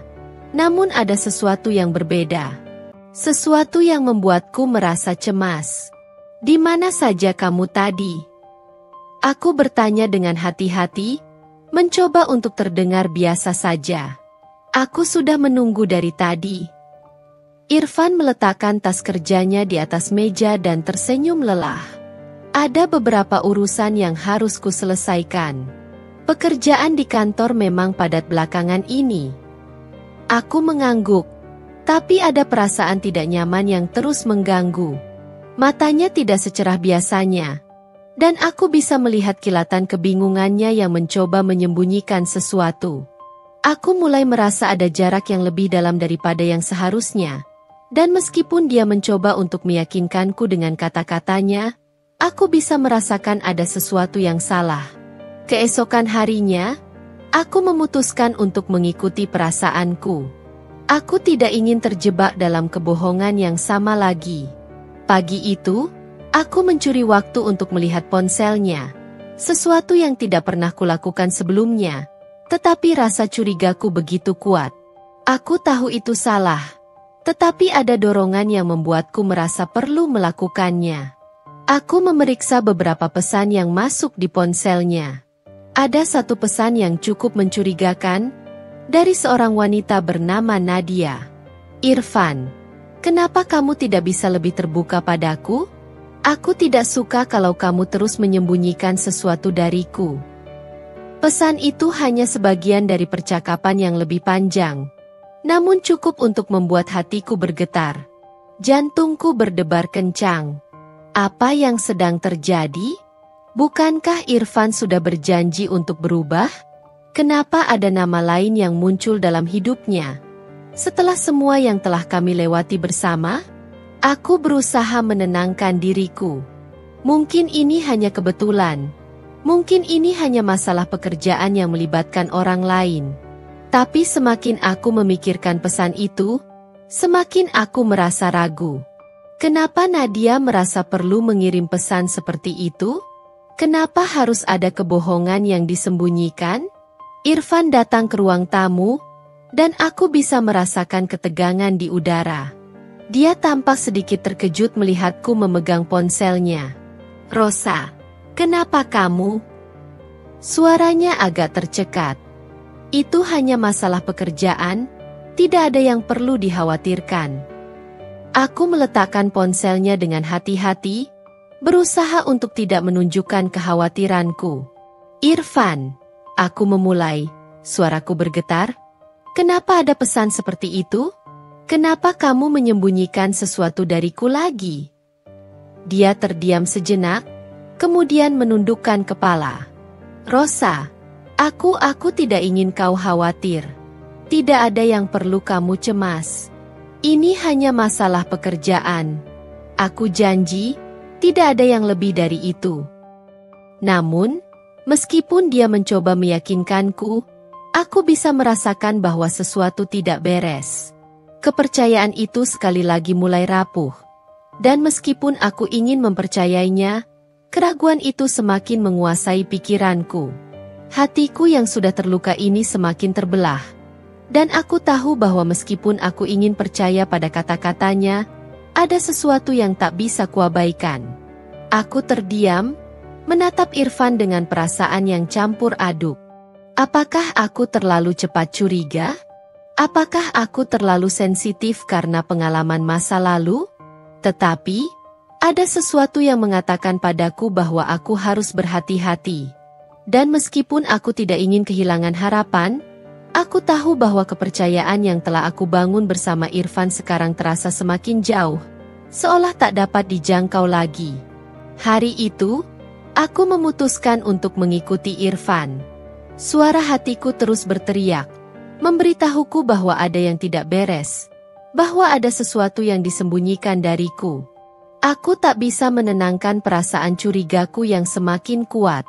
Namun ada sesuatu yang berbeda. Sesuatu yang membuatku merasa cemas. Di mana saja kamu tadi? Aku bertanya dengan hati-hati, mencoba untuk terdengar biasa saja. Aku sudah menunggu dari tadi. Irfan meletakkan tas kerjanya di atas meja dan tersenyum lelah. Ada beberapa urusan yang harus kuselesaikan. Pekerjaan di kantor memang padat belakangan ini. Aku mengangguk. Tapi ada perasaan tidak nyaman yang terus mengganggu. Matanya tidak secerah biasanya. Dan aku bisa melihat kilatan kebingungannya yang mencoba menyembunyikan sesuatu. Aku mulai merasa ada jarak yang lebih dalam daripada yang seharusnya. Dan meskipun dia mencoba untuk meyakinkanku dengan kata-katanya, aku bisa merasakan ada sesuatu yang salah. Keesokan harinya, aku memutuskan untuk mengikuti perasaanku. Aku tidak ingin terjebak dalam kebohongan yang sama lagi. Pagi itu, aku mencuri waktu untuk melihat ponselnya. Sesuatu yang tidak pernah kulakukan sebelumnya. Tetapi rasa curigaku begitu kuat. Aku tahu itu salah. Tetapi ada dorongan yang membuatku merasa perlu melakukannya. Aku memeriksa beberapa pesan yang masuk di ponselnya. Ada satu pesan yang cukup mencurigakan, dari seorang wanita bernama Nadia. Irfan, kenapa kamu tidak bisa lebih terbuka padaku? Aku tidak suka kalau kamu terus menyembunyikan sesuatu dariku. Pesan itu hanya sebagian dari percakapan yang lebih panjang. Namun cukup untuk membuat hatiku bergetar. Jantungku berdebar kencang. Apa yang sedang terjadi? Bukankah Irfan sudah berjanji untuk berubah? Kenapa ada nama lain yang muncul dalam hidupnya? Setelah semua yang telah kami lewati bersama, aku berusaha menenangkan diriku. Mungkin ini hanya kebetulan. Mungkin ini hanya masalah pekerjaan yang melibatkan orang lain. Tapi semakin aku memikirkan pesan itu, semakin aku merasa ragu. Kenapa Nadia merasa perlu mengirim pesan seperti itu? Kenapa harus ada kebohongan yang disembunyikan? Irfan datang ke ruang tamu, dan aku bisa merasakan ketegangan di udara. Dia tampak sedikit terkejut melihatku memegang ponselnya. Rosa, kenapa kamu? Suaranya agak tercekat. Itu hanya masalah pekerjaan, tidak ada yang perlu dikhawatirkan. Aku meletakkan ponselnya dengan hati-hati, berusaha untuk tidak menunjukkan kekhawatiranku. Irfan, aku memulai, suaraku bergetar. Kenapa ada pesan seperti itu? Kenapa kamu menyembunyikan sesuatu dariku lagi? Dia terdiam sejenak, kemudian menundukkan kepala. Rosa, aku tidak ingin kau khawatir. Tidak ada yang perlu kamu cemas. Ini hanya masalah pekerjaan. Aku janji, tidak ada yang lebih dari itu. Namun, meskipun dia mencoba meyakinkanku, aku bisa merasakan bahwa sesuatu tidak beres. Kepercayaan itu sekali lagi mulai rapuh. Dan meskipun aku ingin mempercayainya, Keraguan itu semakin menguasai pikiranku. Hatiku yang sudah terluka ini semakin terbelah. Dan aku tahu bahwa meskipun aku ingin percaya pada kata-katanya, ada sesuatu yang tak bisa kuabaikan. Aku terdiam, menatap Irfan dengan perasaan yang campur aduk. Apakah aku terlalu cepat curiga? Apakah aku terlalu sensitif karena pengalaman masa lalu? Tetapi, ada sesuatu yang mengatakan padaku bahwa aku harus berhati-hati. Dan meskipun aku tidak ingin kehilangan harapan, aku tahu bahwa kepercayaan yang telah aku bangun bersama Irfan sekarang terasa semakin jauh, seolah tak dapat dijangkau lagi. Hari itu, aku memutuskan untuk mengikuti Irfan. Suara hatiku terus berteriak, memberitahuku bahwa ada yang tidak beres, bahwa ada sesuatu yang disembunyikan dariku. Aku tak bisa menenangkan perasaan curigaku yang semakin kuat.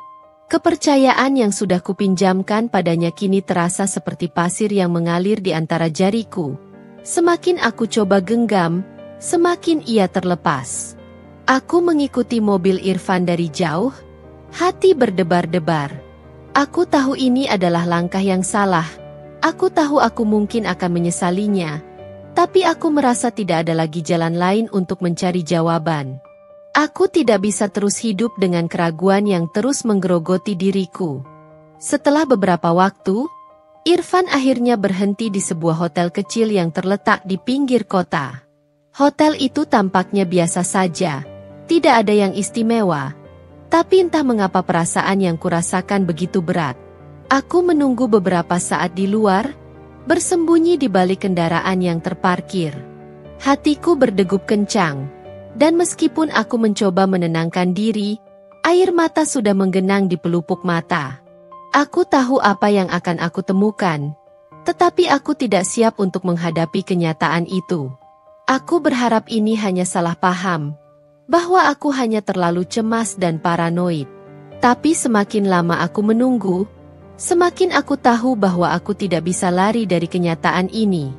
Kepercayaan yang sudah kupinjamkan padanya kini terasa seperti pasir yang mengalir di antara jariku. Semakin aku coba genggam, semakin ia terlepas. Aku mengikuti mobil Irfan dari jauh, hati berdebar-debar. Aku tahu ini adalah langkah yang salah. Aku tahu aku mungkin akan menyesalinya. Tapi aku merasa tidak ada lagi jalan lain untuk mencari jawaban. Aku tidak bisa terus hidup dengan keraguan yang terus menggerogoti diriku. Setelah beberapa waktu, Irfan akhirnya berhenti di sebuah hotel kecil yang terletak di pinggir kota. Hotel itu tampaknya biasa saja, tidak ada yang istimewa. Tapi entah mengapa perasaan yang kurasakan begitu berat. Aku menunggu beberapa saat di luar, bersembunyi di balik kendaraan yang terparkir. Hatiku berdegup kencang. Dan meskipun aku mencoba menenangkan diri, air mata sudah menggenang di pelupuk mata. Aku tahu apa yang akan aku temukan, tetapi aku tidak siap untuk menghadapi kenyataan itu. Aku berharap ini hanya salah paham, bahwa aku hanya terlalu cemas dan paranoid. Tapi semakin lama aku menunggu, semakin aku tahu bahwa aku tidak bisa lari dari kenyataan ini.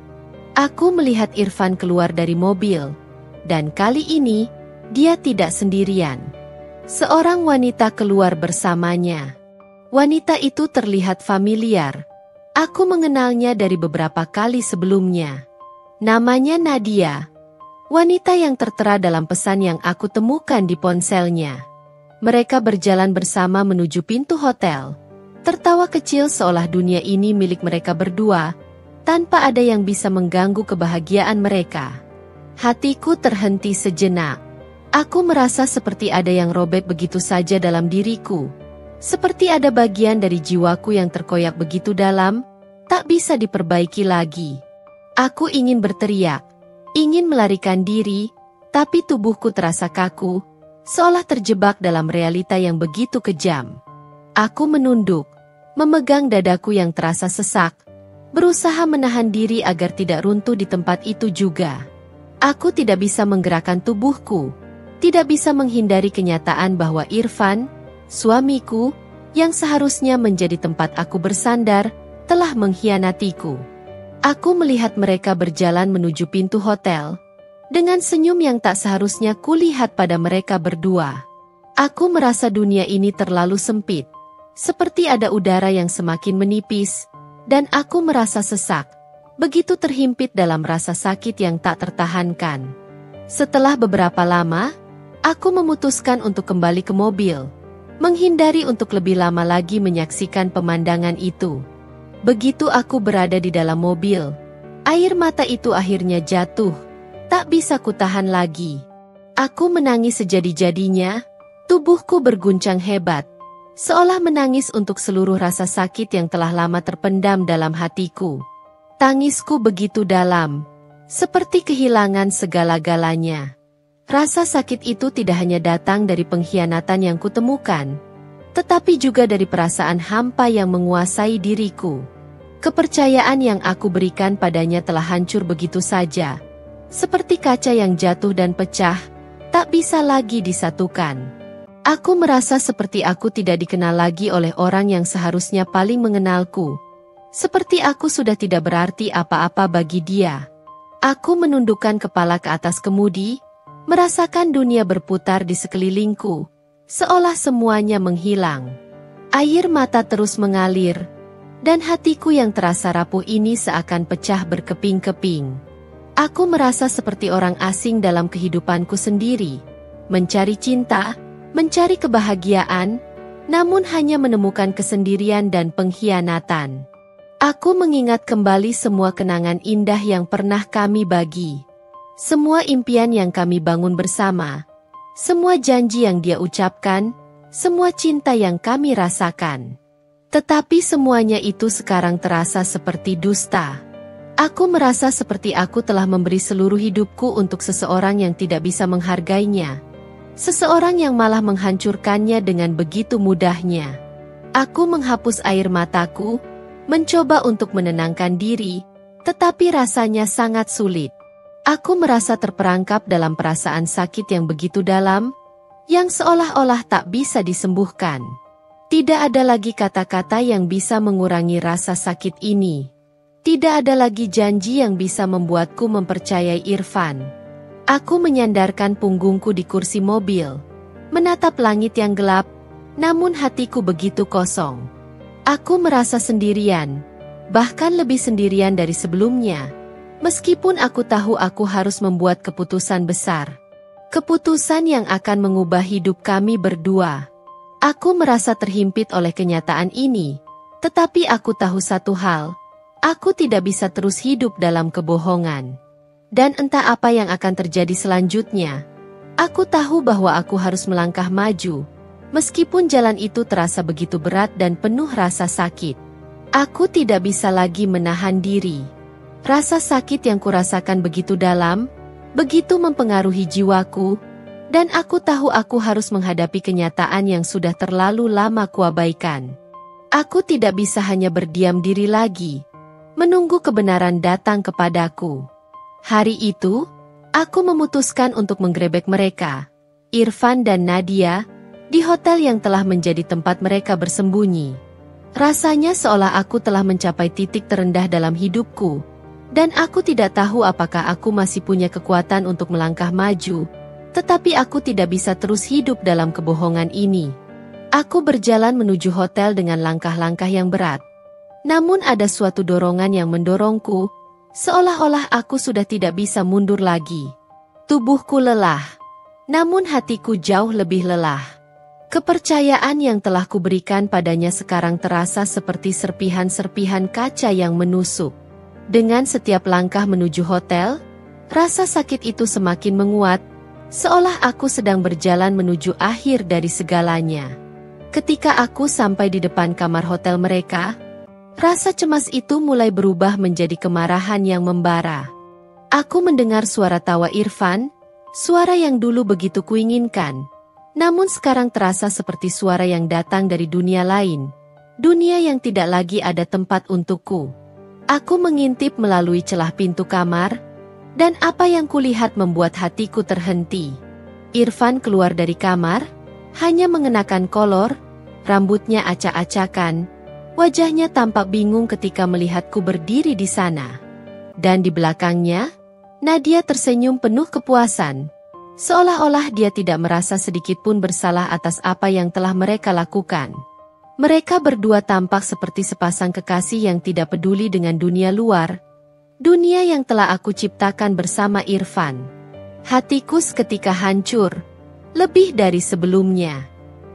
Aku melihat Irfan keluar dari mobil. Dan kali ini, dia tidak sendirian. Seorang wanita keluar bersamanya. Wanita itu terlihat familiar. Aku mengenalnya dari beberapa kali sebelumnya. Namanya Nadia. Wanita yang tertera dalam pesan yang aku temukan di ponselnya. Mereka berjalan bersama menuju pintu hotel. Tertawa kecil seolah dunia ini milik mereka berdua, tanpa ada yang bisa mengganggu kebahagiaan mereka. Hatiku terhenti sejenak. Aku merasa seperti ada yang robek begitu saja dalam diriku. Seperti ada bagian dari jiwaku yang terkoyak begitu dalam, tak bisa diperbaiki lagi. Aku ingin berteriak, ingin melarikan diri, tapi tubuhku terasa kaku, seolah terjebak dalam realita yang begitu kejam. Aku menunduk, memegang dadaku yang terasa sesak, berusaha menahan diri agar tidak runtuh di tempat itu juga. Aku tidak bisa menggerakkan tubuhku, tidak bisa menghindari kenyataan bahwa Irfan, suamiku, yang seharusnya menjadi tempat aku bersandar, telah mengkhianatiku. Aku melihat mereka berjalan menuju pintu hotel, dengan senyum yang tak seharusnya kulihat pada mereka berdua. Aku merasa dunia ini terlalu sempit, seperti ada udara yang semakin menipis, dan aku merasa sesak. Begitu terhimpit dalam rasa sakit yang tak tertahankan. Setelah beberapa lama, aku memutuskan untuk kembali ke mobil, menghindari untuk lebih lama lagi menyaksikan pemandangan itu. Begitu aku berada di dalam mobil, air mata itu akhirnya jatuh, tak bisa kutahan lagi. Aku menangis sejadi-jadinya, tubuhku berguncang hebat, seolah menangis untuk seluruh rasa sakit yang telah lama terpendam dalam hatiku. Tangisku begitu dalam, seperti kehilangan segala-galanya. Rasa sakit itu tidak hanya datang dari pengkhianatan yang kutemukan, tetapi juga dari perasaan hampa yang menguasai diriku. Kepercayaan yang aku berikan padanya telah hancur begitu saja, seperti kaca yang jatuh dan pecah, tak bisa lagi disatukan. Aku merasa seperti aku tidak dikenal lagi oleh orang yang seharusnya paling mengenalku. Seperti aku sudah tidak berarti apa-apa bagi dia. Aku menundukkan kepala ke atas kemudi, merasakan dunia berputar di sekelilingku, seolah semuanya menghilang. Air mata terus mengalir, dan hatiku yang terasa rapuh ini seakan pecah berkeping-keping. Aku merasa seperti orang asing dalam kehidupanku sendiri, mencari cinta, mencari kebahagiaan, namun hanya menemukan kesendirian dan pengkhianatan. Aku mengingat kembali semua kenangan indah yang pernah kami bagi. Semua impian yang kami bangun bersama. Semua janji yang dia ucapkan. Semua cinta yang kami rasakan. Tetapi semuanya itu sekarang terasa seperti dusta. Aku merasa seperti aku telah memberi seluruh hidupku untuk seseorang yang tidak bisa menghargainya. Seseorang yang malah menghancurkannya dengan begitu mudahnya. Aku menghapus air mataku, mencoba untuk menenangkan diri, tetapi rasanya sangat sulit. Aku merasa terperangkap dalam perasaan sakit yang begitu dalam, yang seolah-olah tak bisa disembuhkan. Tidak ada lagi kata-kata yang bisa mengurangi rasa sakit ini. Tidak ada lagi janji yang bisa membuatku mempercayai Irfan. Aku menyandarkan punggungku di kursi mobil, menatap langit yang gelap, namun hatiku begitu kosong. Aku merasa sendirian, bahkan lebih sendirian dari sebelumnya. Meskipun aku tahu aku harus membuat keputusan besar. Keputusan yang akan mengubah hidup kami berdua. Aku merasa terhimpit oleh kenyataan ini, tetapi aku tahu satu hal, aku tidak bisa terus hidup dalam kebohongan. Dan entah apa yang akan terjadi selanjutnya. Aku tahu bahwa aku harus melangkah maju, meskipun jalan itu terasa begitu berat dan penuh rasa sakit. Aku tidak bisa lagi menahan diri. Rasa sakit yang kurasakan begitu dalam, begitu mempengaruhi jiwaku, dan aku tahu aku harus menghadapi kenyataan yang sudah terlalu lama kuabaikan. Aku tidak bisa hanya berdiam diri lagi, menunggu kebenaran datang kepadaku. Hari itu, aku memutuskan untuk menggerebek mereka, Irfan dan Nadia, di hotel yang telah menjadi tempat mereka bersembunyi. Rasanya seolah aku telah mencapai titik terendah dalam hidupku, dan aku tidak tahu apakah aku masih punya kekuatan untuk melangkah maju, tetapi aku tidak bisa terus hidup dalam kebohongan ini. Aku berjalan menuju hotel dengan langkah-langkah yang berat. Namun ada suatu dorongan yang mendorongku, seolah-olah aku sudah tidak bisa mundur lagi. Tubuhku lelah, namun hatiku jauh lebih lelah. Kepercayaan yang telah kuberikan padanya sekarang terasa seperti serpihan-serpihan kaca yang menusuk. Dengan setiap langkah menuju hotel, rasa sakit itu semakin menguat, seolah aku sedang berjalan menuju akhir dari segalanya. Ketika aku sampai di depan kamar hotel mereka, rasa cemas itu mulai berubah menjadi kemarahan yang membara. Aku mendengar suara tawa Irfan, suara yang dulu begitu kuinginkan, namun sekarang terasa seperti suara yang datang dari dunia lain, dunia yang tidak lagi ada tempat untukku. Aku mengintip melalui celah pintu kamar, dan apa yang kulihat membuat hatiku terhenti. Irfan keluar dari kamar, hanya mengenakan kolor, rambutnya acak-acakan, wajahnya tampak bingung ketika melihatku berdiri di sana. Dan di belakangnya, Nadia tersenyum penuh kepuasan, seolah-olah dia tidak merasa sedikitpun bersalah atas apa yang telah mereka lakukan. Mereka berdua tampak seperti sepasang kekasih yang tidak peduli dengan dunia luar, dunia yang telah aku ciptakan bersama Irfan. Hatiku seketika hancur, lebih dari sebelumnya.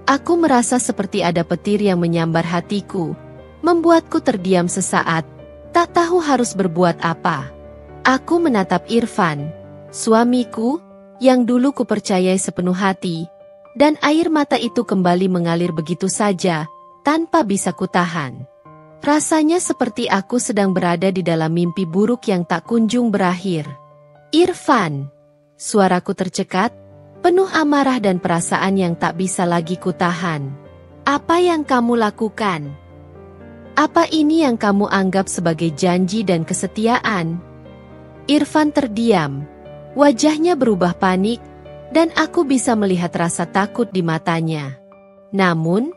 Aku merasa seperti ada petir yang menyambar hatiku, membuatku terdiam sesaat, tak tahu harus berbuat apa. Aku menatap Irfan, suamiku, yang dulu kupercayai sepenuh hati, dan air mata itu kembali mengalir begitu saja, tanpa bisa kutahan. Rasanya seperti aku sedang berada di dalam mimpi buruk yang tak kunjung berakhir. Irfan, suaraku tercekat, penuh amarah dan perasaan yang tak bisa lagi kutahan. Apa yang kamu lakukan? Apa ini yang kamu anggap sebagai janji dan kesetiaan? Irfan terdiam, wajahnya berubah panik, dan aku bisa melihat rasa takut di matanya. Namun,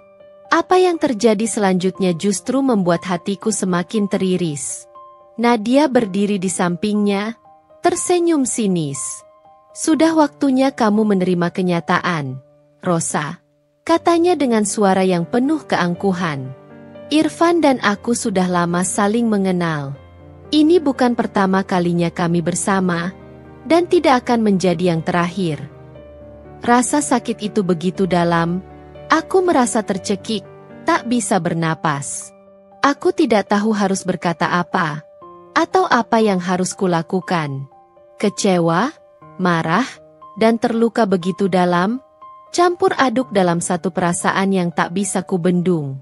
apa yang terjadi selanjutnya justru membuat hatiku semakin teriris. Nadia berdiri di sampingnya, tersenyum sinis. Sudah waktunya kamu menerima kenyataan, Rosa. katanya dengan suara yang penuh keangkuhan. Irfan dan aku sudah lama saling mengenal. Ini bukan pertama kalinya kami bersama, dan tidak akan menjadi yang terakhir. Rasa sakit itu begitu dalam, aku merasa tercekik, tak bisa bernapas. Aku tidak tahu harus berkata apa, atau apa yang harus kulakukan. Kecewa, marah, dan terluka begitu dalam, campur aduk dalam satu perasaan yang tak bisa kubendung.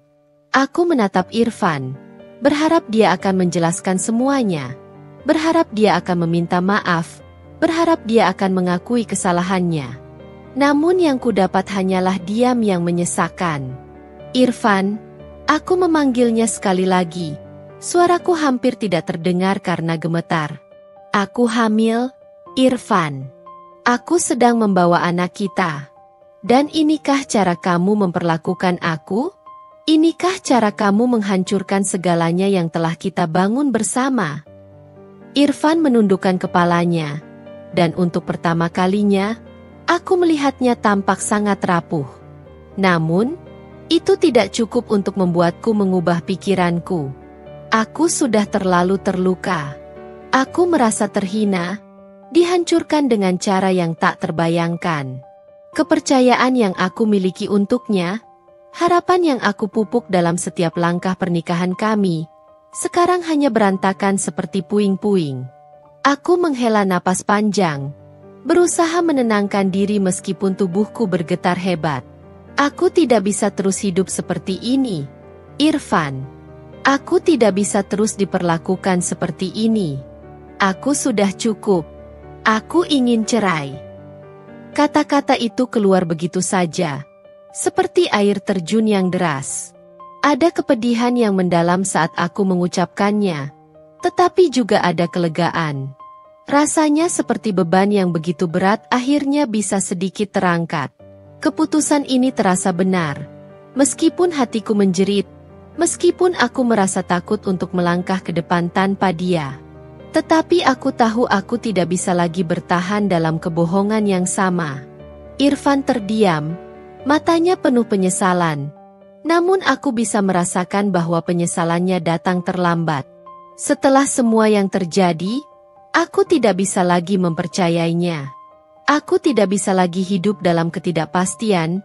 Aku menatap Irfan, berharap dia akan menjelaskan semuanya, berharap dia akan meminta maaf, berharap dia akan mengakui kesalahannya. Namun yang kudapat hanyalah diam yang menyesakan. Irfan, aku memanggilnya sekali lagi. Suaraku hampir tidak terdengar karena gemetar. Aku hamil, Irfan. Aku sedang membawa anak kita. Dan inikah cara kamu memperlakukan aku? Inikah cara kamu menghancurkan segalanya yang telah kita bangun bersama? Irfan menundukkan kepalanya, dan untuk pertama kalinya, aku melihatnya tampak sangat rapuh. Namun, itu tidak cukup untuk membuatku mengubah pikiranku. Aku sudah terlalu terluka. Aku merasa terhina, dihancurkan dengan cara yang tak terbayangkan. Kepercayaan yang aku miliki untuknya, harapan yang aku pupuk dalam setiap langkah pernikahan kami, sekarang hanya berantakan seperti puing-puing. Aku menghela napas panjang, berusaha menenangkan diri meskipun tubuhku bergetar hebat. Aku tidak bisa terus hidup seperti ini, Irfan. Aku tidak bisa terus diperlakukan seperti ini. Aku sudah cukup. Aku ingin cerai. Kata-kata itu keluar begitu saja, seperti air terjun yang deras. Ada kepedihan yang mendalam saat aku mengucapkannya, tetapi juga ada kelegaan. Rasanya seperti beban yang begitu berat akhirnya bisa sedikit terangkat. Keputusan ini terasa benar. Meskipun hatiku menjerit, meskipun aku merasa takut untuk melangkah ke depan tanpa dia. Tetapi aku tahu aku tidak bisa lagi bertahan dalam kebohongan yang sama. Irfan terdiam, matanya penuh penyesalan. Namun aku bisa merasakan bahwa penyesalannya datang terlambat. Setelah semua yang terjadi, aku tidak bisa lagi mempercayainya. Aku tidak bisa lagi hidup dalam ketidakpastian,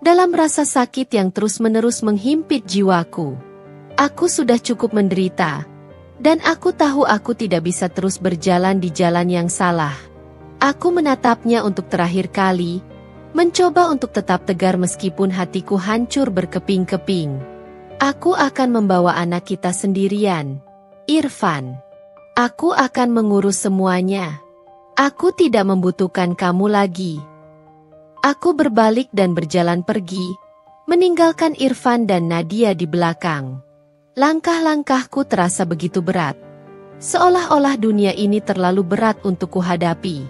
dalam rasa sakit yang terus-menerus menghimpit jiwaku. Aku sudah cukup menderita, dan aku tahu aku tidak bisa terus berjalan di jalan yang salah. Aku menatapnya untuk terakhir kali, mencoba untuk tetap tegar meskipun hatiku hancur berkeping-keping. Aku akan membawa anak kita sendirian, Irfan. Aku akan mengurus semuanya. Aku tidak membutuhkan kamu lagi. Aku berbalik dan berjalan pergi, meninggalkan Irfan dan Nadia di belakang. Langkah-langkahku terasa begitu berat. Seolah-olah dunia ini terlalu berat untuk kuhadapi.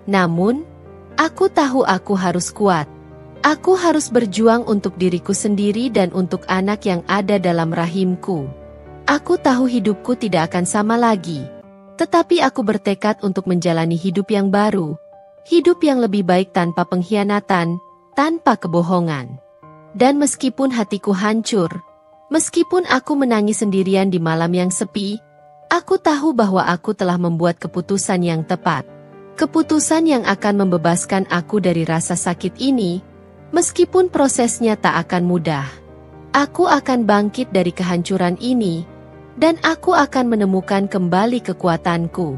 Namun, aku tahu aku harus kuat. Aku harus berjuang untuk diriku sendiri dan untuk anak yang ada dalam rahimku. Aku tahu hidupku tidak akan sama lagi. Tetapi aku bertekad untuk menjalani hidup yang baru. Hidup yang lebih baik tanpa pengkhianatan, tanpa kebohongan. Dan meskipun hatiku hancur, meskipun aku menangis sendirian di malam yang sepi, aku tahu bahwa aku telah membuat keputusan yang tepat. Keputusan yang akan membebaskan aku dari rasa sakit ini, meskipun prosesnya tak akan mudah. Aku akan bangkit dari kehancuran ini, dan aku akan menemukan kembali kekuatanku.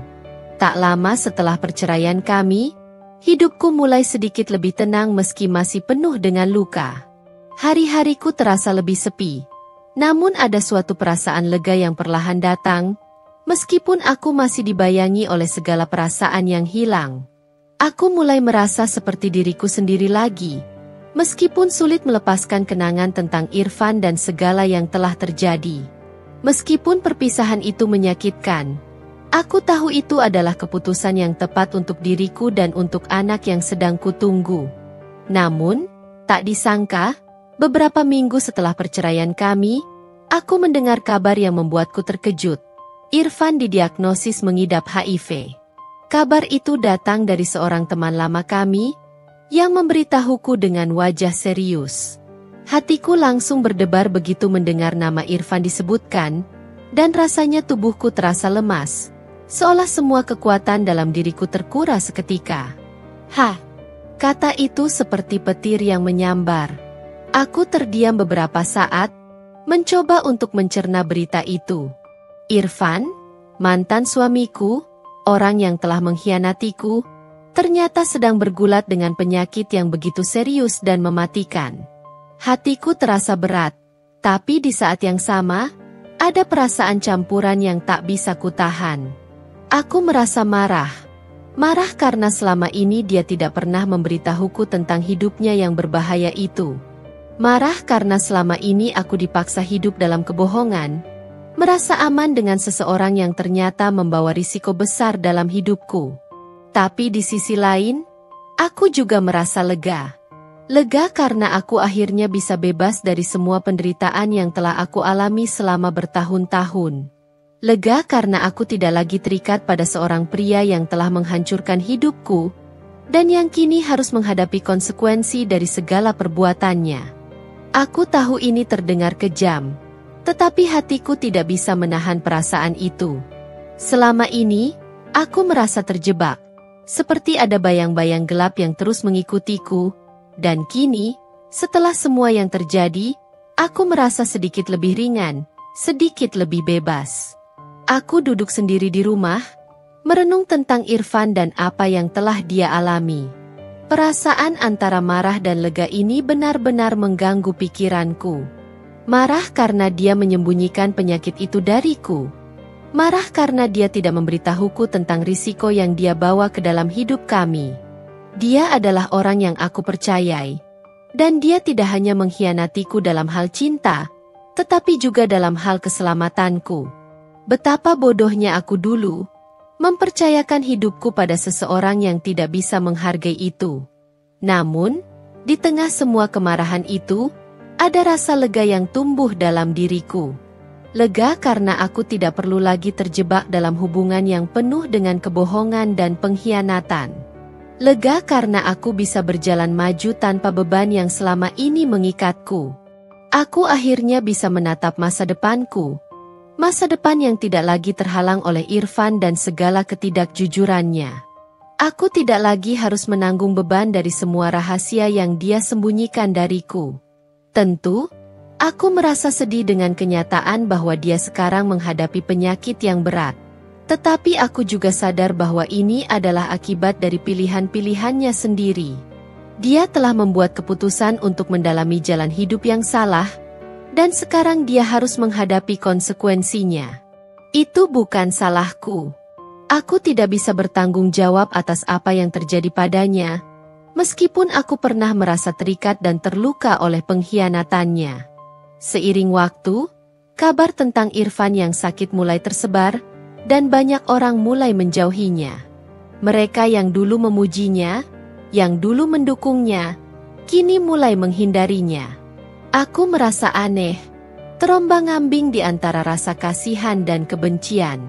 Tak lama setelah perceraian kami, hidupku mulai sedikit lebih tenang meski masih penuh dengan luka. Hari-hariku terasa lebih sepi. Namun ada suatu perasaan lega yang perlahan datang, meskipun aku masih dibayangi oleh segala perasaan yang hilang. Aku mulai merasa seperti diriku sendiri lagi, meskipun sulit melepaskan kenangan tentang Irfan dan segala yang telah terjadi. Meskipun perpisahan itu menyakitkan, aku tahu itu adalah keputusan yang tepat untuk diriku dan untuk anak yang sedang kutunggu. Namun, tak disangka, beberapa minggu setelah perceraian kami, aku mendengar kabar yang membuatku terkejut. Irfan didiagnosis mengidap HIV. Kabar itu datang dari seorang teman lama kami, yang memberitahuku dengan wajah serius. Hatiku langsung berdebar begitu mendengar nama Irfan disebutkan, dan rasanya tubuhku terasa lemas, seolah semua kekuatan dalam diriku terkuras seketika. "Hah!" Kata itu seperti petir yang menyambar. Aku terdiam beberapa saat, mencoba untuk mencerna berita itu. Irfan, mantan suamiku, orang yang telah mengkhianatiku, ternyata sedang bergulat dengan penyakit yang begitu serius dan mematikan. Hatiku terasa berat, tapi di saat yang sama, ada perasaan campuran yang tak bisa kutahan. Aku merasa marah. Marah karena selama ini dia tidak pernah memberitahuku tentang hidupnya yang berbahaya itu. Marah karena selama ini aku dipaksa hidup dalam kebohongan, merasa aman dengan seseorang yang ternyata membawa risiko besar dalam hidupku. Tapi di sisi lain, aku juga merasa lega. Lega karena aku akhirnya bisa bebas dari semua penderitaan yang telah aku alami selama bertahun-tahun. Lega karena aku tidak lagi terikat pada seorang pria yang telah menghancurkan hidupku, dan yang kini harus menghadapi konsekuensi dari segala perbuatannya. Aku tahu ini terdengar kejam, tetapi hatiku tidak bisa menahan perasaan itu. Selama ini, aku merasa terjebak, seperti ada bayang-bayang gelap yang terus mengikutiku, dan kini, setelah semua yang terjadi, aku merasa sedikit lebih ringan, sedikit lebih bebas. Aku duduk sendiri di rumah, merenung tentang Irfan dan apa yang telah dia alami. Perasaan antara marah dan lega ini benar-benar mengganggu pikiranku. Marah karena dia menyembunyikan penyakit itu dariku. Marah karena dia tidak memberitahuku tentang risiko yang dia bawa ke dalam hidup kami. Dia adalah orang yang aku percayai. Dan dia tidak hanya mengkhianatiku dalam hal cinta, tetapi juga dalam hal keselamatanku. Betapa bodohnya aku dulu, mempercayakan hidupku pada seseorang yang tidak bisa menghargai itu. Namun, di tengah semua kemarahan itu, ada rasa lega yang tumbuh dalam diriku. Lega karena aku tidak perlu lagi terjebak dalam hubungan yang penuh dengan kebohongan dan pengkhianatan. Lega karena aku bisa berjalan maju tanpa beban yang selama ini mengikatku. Aku akhirnya bisa menatap masa depanku. Masa depan yang tidak lagi terhalang oleh Irfan dan segala ketidakjujurannya. Aku tidak lagi harus menanggung beban dari semua rahasia yang dia sembunyikan dariku. Tentu, aku merasa sedih dengan kenyataan bahwa dia sekarang menghadapi penyakit yang berat. Tetapi aku juga sadar bahwa ini adalah akibat dari pilihan-pilihannya sendiri. Dia telah membuat keputusan untuk mendalami jalan hidup yang salah, dan sekarang dia harus menghadapi konsekuensinya. Itu bukan salahku. Aku tidak bisa bertanggung jawab atas apa yang terjadi padanya, meskipun aku pernah merasa terikat dan terluka oleh pengkhianatannya. Seiring waktu, kabar tentang Irfan yang sakit mulai tersebar, dan banyak orang mulai menjauhinya. Mereka yang dulu memujinya, yang dulu mendukungnya, kini mulai menghindarinya. Aku merasa aneh, terombang-ambing di antara rasa kasihan dan kebencian.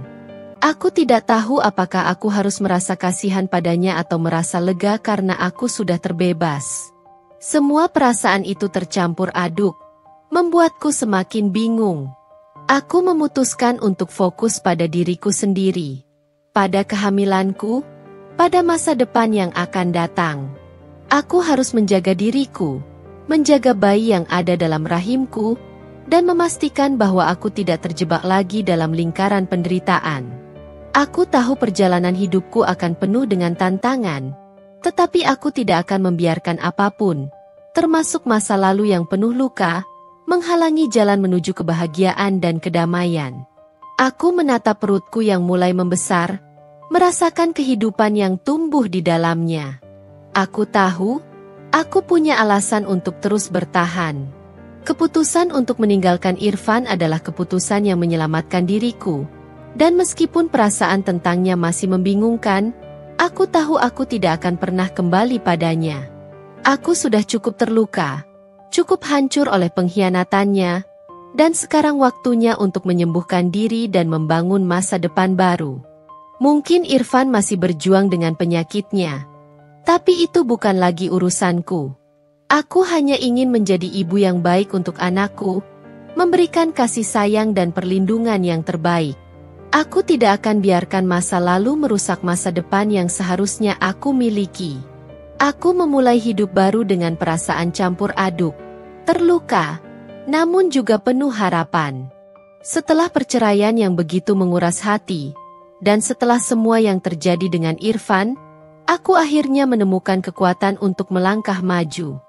Aku tidak tahu apakah aku harus merasa kasihan padanya atau merasa lega karena aku sudah terbebas. Semua perasaan itu tercampur aduk, membuatku semakin bingung. Aku memutuskan untuk fokus pada diriku sendiri, pada kehamilanku, pada masa depan yang akan datang. Aku harus menjaga diriku, menjaga bayi yang ada dalam rahimku, dan memastikan bahwa aku tidak terjebak lagi dalam lingkaran penderitaan. Aku tahu perjalanan hidupku akan penuh dengan tantangan, tetapi aku tidak akan membiarkan apapun, termasuk masa lalu yang penuh luka, menghalangi jalan menuju kebahagiaan dan kedamaian. Aku menatap perutku yang mulai membesar, merasakan kehidupan yang tumbuh di dalamnya. Aku tahu, aku punya alasan untuk terus bertahan. Keputusan untuk meninggalkan Irfan adalah keputusan yang menyelamatkan diriku. Dan meskipun perasaan tentangnya masih membingungkan, aku tahu aku tidak akan pernah kembali padanya. Aku sudah cukup terluka, cukup hancur oleh pengkhianatannya, dan sekarang waktunya untuk menyembuhkan diri dan membangun masa depan baru. Mungkin Irfan masih berjuang dengan penyakitnya, tapi itu bukan lagi urusanku. Aku hanya ingin menjadi ibu yang baik untuk anakku, memberikan kasih sayang dan perlindungan yang terbaik. Aku tidak akan biarkan masa lalu merusak masa depan yang seharusnya aku miliki. Aku memulai hidup baru dengan perasaan campur aduk, terluka, namun juga penuh harapan. Setelah perceraian yang begitu menguras hati, dan setelah semua yang terjadi dengan Irfan, aku akhirnya menemukan kekuatan untuk melangkah maju.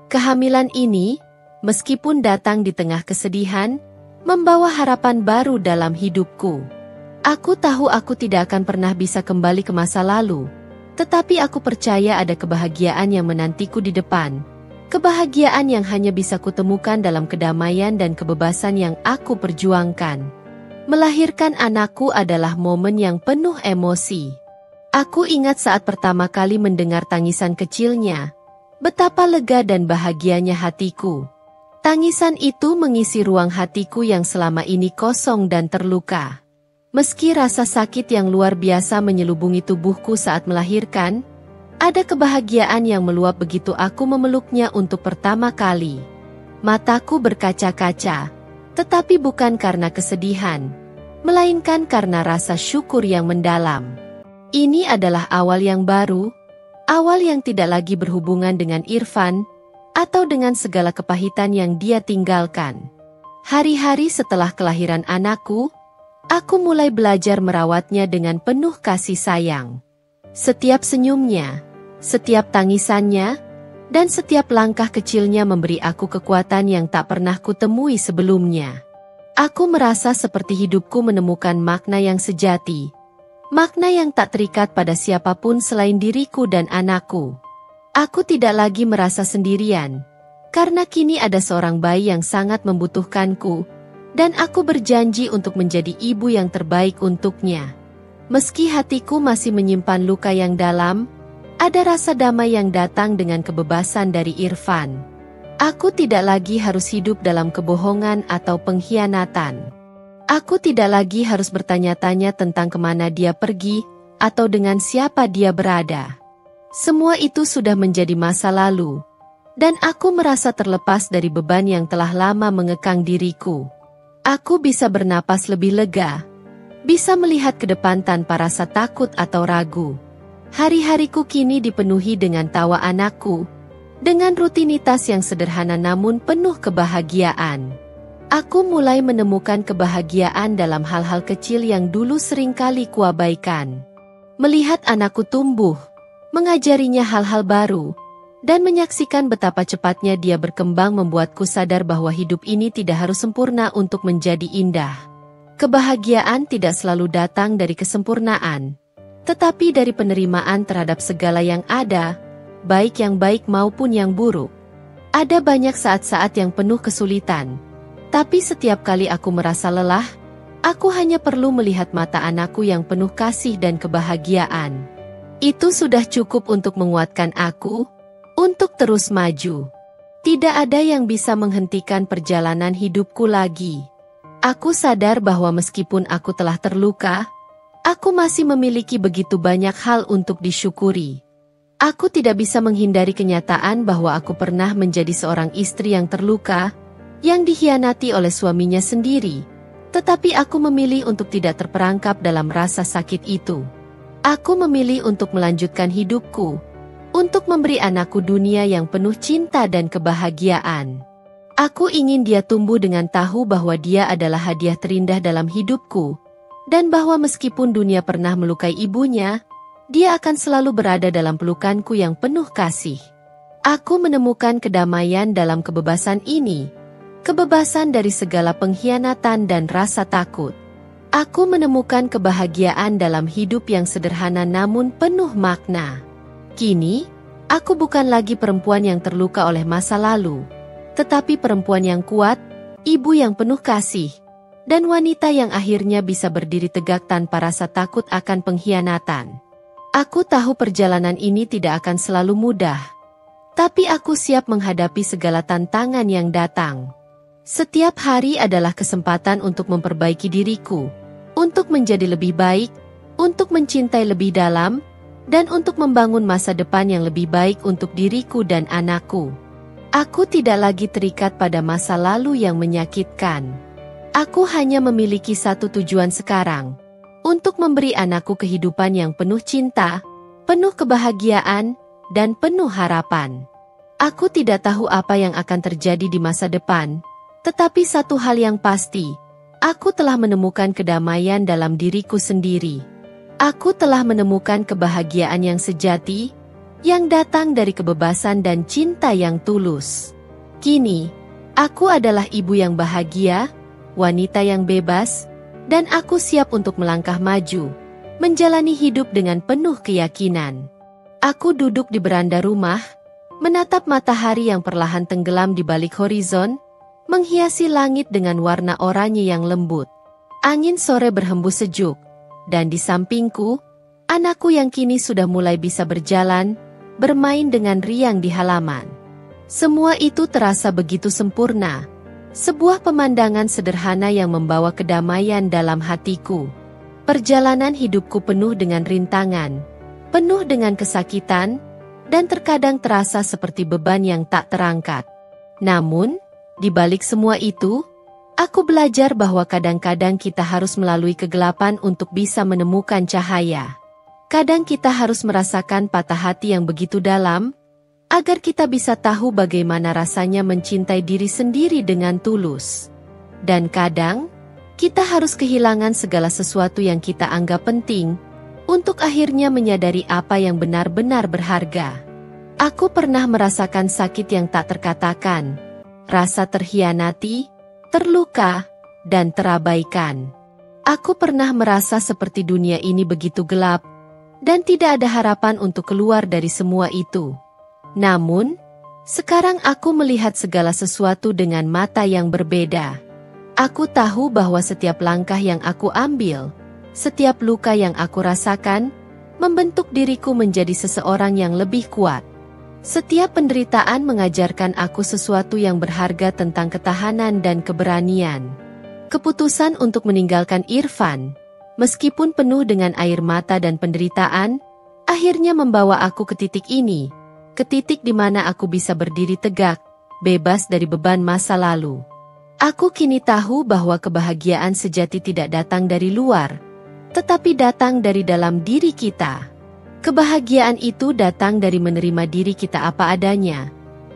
Kehamilan ini, meskipun datang di tengah kesedihan, membawa harapan baru dalam hidupku. Aku tahu aku tidak akan pernah bisa kembali ke masa lalu, tetapi aku percaya ada kebahagiaan yang menantiku di depan. Kebahagiaan yang hanya bisa kutemukan dalam kedamaian dan kebebasan yang aku perjuangkan. Melahirkan anakku adalah momen yang penuh emosi. Aku ingat saat pertama kali mendengar tangisan kecilnya, betapa lega dan bahagianya hatiku. Tangisan itu mengisi ruang hatiku yang selama ini kosong dan terluka. Meski rasa sakit yang luar biasa menyelubungi tubuhku saat melahirkan, ada kebahagiaan yang meluap begitu aku memeluknya untuk pertama kali. Mataku berkaca-kaca, tetapi bukan karena kesedihan, melainkan karena rasa syukur yang mendalam. Ini adalah awal yang baru, awal yang tidak lagi berhubungan dengan Irfan, atau dengan segala kepahitan yang dia tinggalkan. Hari-hari setelah kelahiran anakku, aku mulai belajar merawatnya dengan penuh kasih sayang. Setiap senyumnya, setiap tangisannya, dan setiap langkah kecilnya memberi aku kekuatan yang tak pernah kutemui sebelumnya. Aku merasa seperti hidupku menemukan makna yang sejati. Makna yang tak terikat pada siapapun selain diriku dan anakku. Aku tidak lagi merasa sendirian, karena kini ada seorang bayi yang sangat membutuhkanku, dan aku berjanji untuk menjadi ibu yang terbaik untuknya. Meski hatiku masih menyimpan luka yang dalam, ada rasa damai yang datang dengan kebebasan dari Irfan. Aku tidak lagi harus hidup dalam kebohongan atau pengkhianatan. Aku tidak lagi harus bertanya-tanya tentang kemana dia pergi, atau dengan siapa dia berada. Semua itu sudah menjadi masa lalu, dan aku merasa terlepas dari beban yang telah lama mengekang diriku. Aku bisa bernapas lebih lega, bisa melihat ke depan tanpa rasa takut atau ragu. Hari-hariku kini dipenuhi dengan tawa anakku, dengan rutinitas yang sederhana namun penuh kebahagiaan. Aku mulai menemukan kebahagiaan dalam hal-hal kecil yang dulu seringkali kuabaikan. Melihat anakku tumbuh, mengajarinya hal-hal baru, dan menyaksikan betapa cepatnya dia berkembang membuatku sadar bahwa hidup ini tidak harus sempurna untuk menjadi indah. Kebahagiaan tidak selalu datang dari kesempurnaan, tetapi dari penerimaan terhadap segala yang ada, baik yang baik maupun yang buruk. Ada banyak saat-saat yang penuh kesulitan, tapi setiap kali aku merasa lelah, aku hanya perlu melihat mata anakku yang penuh kasih dan kebahagiaan. Itu sudah cukup untuk menguatkan aku, untuk terus maju. Tidak ada yang bisa menghentikan perjalanan hidupku lagi. Aku sadar bahwa meskipun aku telah terluka, aku masih memiliki begitu banyak hal untuk disyukuri. Aku tidak bisa menghindari kenyataan bahwa aku pernah menjadi seorang istri yang terluka, yang dikhianati oleh suaminya sendiri, tetapi aku memilih untuk tidak terperangkap dalam rasa sakit itu. Aku memilih untuk melanjutkan hidupku, untuk memberi anakku dunia yang penuh cinta dan kebahagiaan. Aku ingin dia tumbuh dengan tahu bahwa dia adalah hadiah terindah dalam hidupku, dan bahwa meskipun dunia pernah melukai ibunya, dia akan selalu berada dalam pelukanku yang penuh kasih. Aku menemukan kedamaian dalam kebebasan ini, kebebasan dari segala pengkhianatan dan rasa takut. Aku menemukan kebahagiaan dalam hidup yang sederhana namun penuh makna. Kini, aku bukan lagi perempuan yang terluka oleh masa lalu, tetapi perempuan yang kuat, ibu yang penuh kasih, dan wanita yang akhirnya bisa berdiri tegak tanpa rasa takut akan pengkhianatan. Aku tahu perjalanan ini tidak akan selalu mudah, tapi aku siap menghadapi segala tantangan yang datang. Setiap hari adalah kesempatan untuk memperbaiki diriku, untuk menjadi lebih baik, untuk mencintai lebih dalam, dan untuk membangun masa depan yang lebih baik untuk diriku dan anakku. Aku tidak lagi terikat pada masa lalu yang menyakitkan. Aku hanya memiliki satu tujuan sekarang, untuk memberi anakku kehidupan yang penuh cinta, penuh kebahagiaan, dan penuh harapan. Aku tidak tahu apa yang akan terjadi di masa depan, tetapi satu hal yang pasti, aku telah menemukan kedamaian dalam diriku sendiri. Aku telah menemukan kebahagiaan yang sejati, yang datang dari kebebasan dan cinta yang tulus. Kini, aku adalah ibu yang bahagia, wanita yang bebas, dan aku siap untuk melangkah maju, menjalani hidup dengan penuh keyakinan. Aku duduk di beranda rumah, menatap matahari yang perlahan tenggelam di balik horizon, menghiasi langit dengan warna oranye yang lembut. Angin sore berhembus sejuk, dan di sampingku, anakku yang kini sudah mulai bisa berjalan, bermain dengan riang di halaman. Semua itu terasa begitu sempurna, sebuah pemandangan sederhana yang membawa kedamaian dalam hatiku. Perjalanan hidupku penuh dengan rintangan, penuh dengan kesakitan, dan terkadang terasa seperti beban yang tak terangkat. Namun, di balik semua itu, aku belajar bahwa kadang-kadang kita harus melalui kegelapan untuk bisa menemukan cahaya. Kadang kita harus merasakan patah hati yang begitu dalam, agar kita bisa tahu bagaimana rasanya mencintai diri sendiri dengan tulus. Dan kadang, kita harus kehilangan segala sesuatu yang kita anggap penting, untuk akhirnya menyadari apa yang benar-benar berharga. Aku pernah merasakan sakit yang tak terkatakan, rasa terhianati, terluka, dan terabaikan. Aku pernah merasa seperti dunia ini begitu gelap, dan tidak ada harapan untuk keluar dari semua itu. Namun, sekarang aku melihat segala sesuatu dengan mata yang berbeda. Aku tahu bahwa setiap langkah yang aku ambil, setiap luka yang aku rasakan, membentuk diriku menjadi seseorang yang lebih kuat. Setiap penderitaan mengajarkan aku sesuatu yang berharga tentang ketahanan dan keberanian. Keputusan untuk meninggalkan Irfan, meskipun penuh dengan air mata dan penderitaan, akhirnya membawa aku ke titik ini, ke titik di mana aku bisa berdiri tegak, bebas dari beban masa lalu. Aku kini tahu bahwa kebahagiaan sejati tidak datang dari luar, tetapi datang dari dalam diri kita. Kebahagiaan itu datang dari menerima diri kita apa adanya,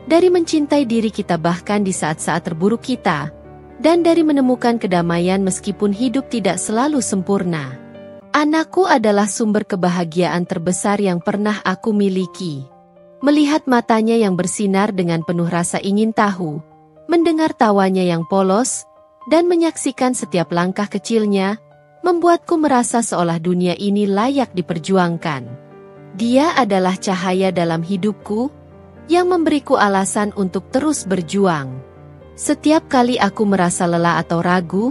dari mencintai diri kita bahkan di saat-saat terburuk kita, dan dari menemukan kedamaian meskipun hidup tidak selalu sempurna. Anakku adalah sumber kebahagiaan terbesar yang pernah aku miliki. Melihat matanya yang bersinar dengan penuh rasa ingin tahu, mendengar tawanya yang polos, dan menyaksikan setiap langkah kecilnya, membuatku merasa seolah dunia ini layak diperjuangkan. Dia adalah cahaya dalam hidupku, yang memberiku alasan untuk terus berjuang. Setiap kali aku merasa lelah atau ragu,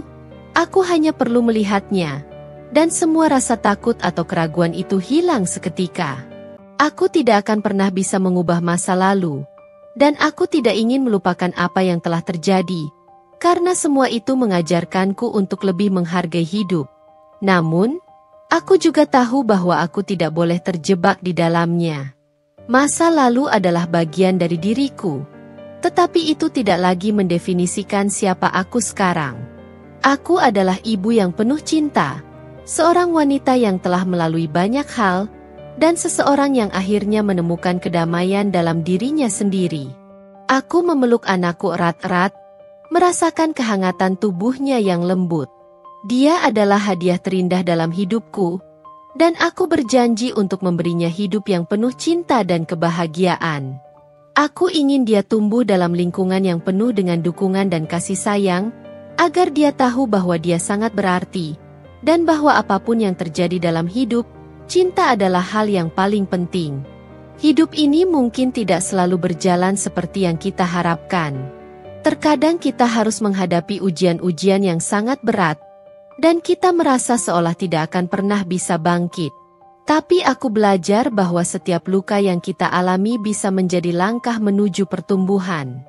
aku hanya perlu melihatnya, dan semua rasa takut atau keraguan itu hilang seketika. Aku tidak akan pernah bisa mengubah masa lalu, dan aku tidak ingin melupakan apa yang telah terjadi, karena semua itu mengajarkanku untuk lebih menghargai hidup. Namun, aku juga tahu bahwa aku tidak boleh terjebak di dalamnya. Masa lalu adalah bagian dari diriku, tetapi itu tidak lagi mendefinisikan siapa aku sekarang. Aku adalah ibu yang penuh cinta, seorang wanita yang telah melalui banyak hal, dan seseorang yang akhirnya menemukan kedamaian dalam dirinya sendiri. Aku memeluk anakku erat-erat, merasakan kehangatan tubuhnya yang lembut. Dia adalah hadiah terindah dalam hidupku, dan aku berjanji untuk memberinya hidup yang penuh cinta dan kebahagiaan. Aku ingin dia tumbuh dalam lingkungan yang penuh dengan dukungan dan kasih sayang, agar dia tahu bahwa dia sangat berarti, dan bahwa apapun yang terjadi dalam hidup, cinta adalah hal yang paling penting. Hidup ini mungkin tidak selalu berjalan seperti yang kita harapkan. Terkadang kita harus menghadapi ujian-ujian yang sangat berat, dan kita merasa seolah tidak akan pernah bisa bangkit. Tapi aku belajar bahwa setiap luka yang kita alami bisa menjadi langkah menuju pertumbuhan.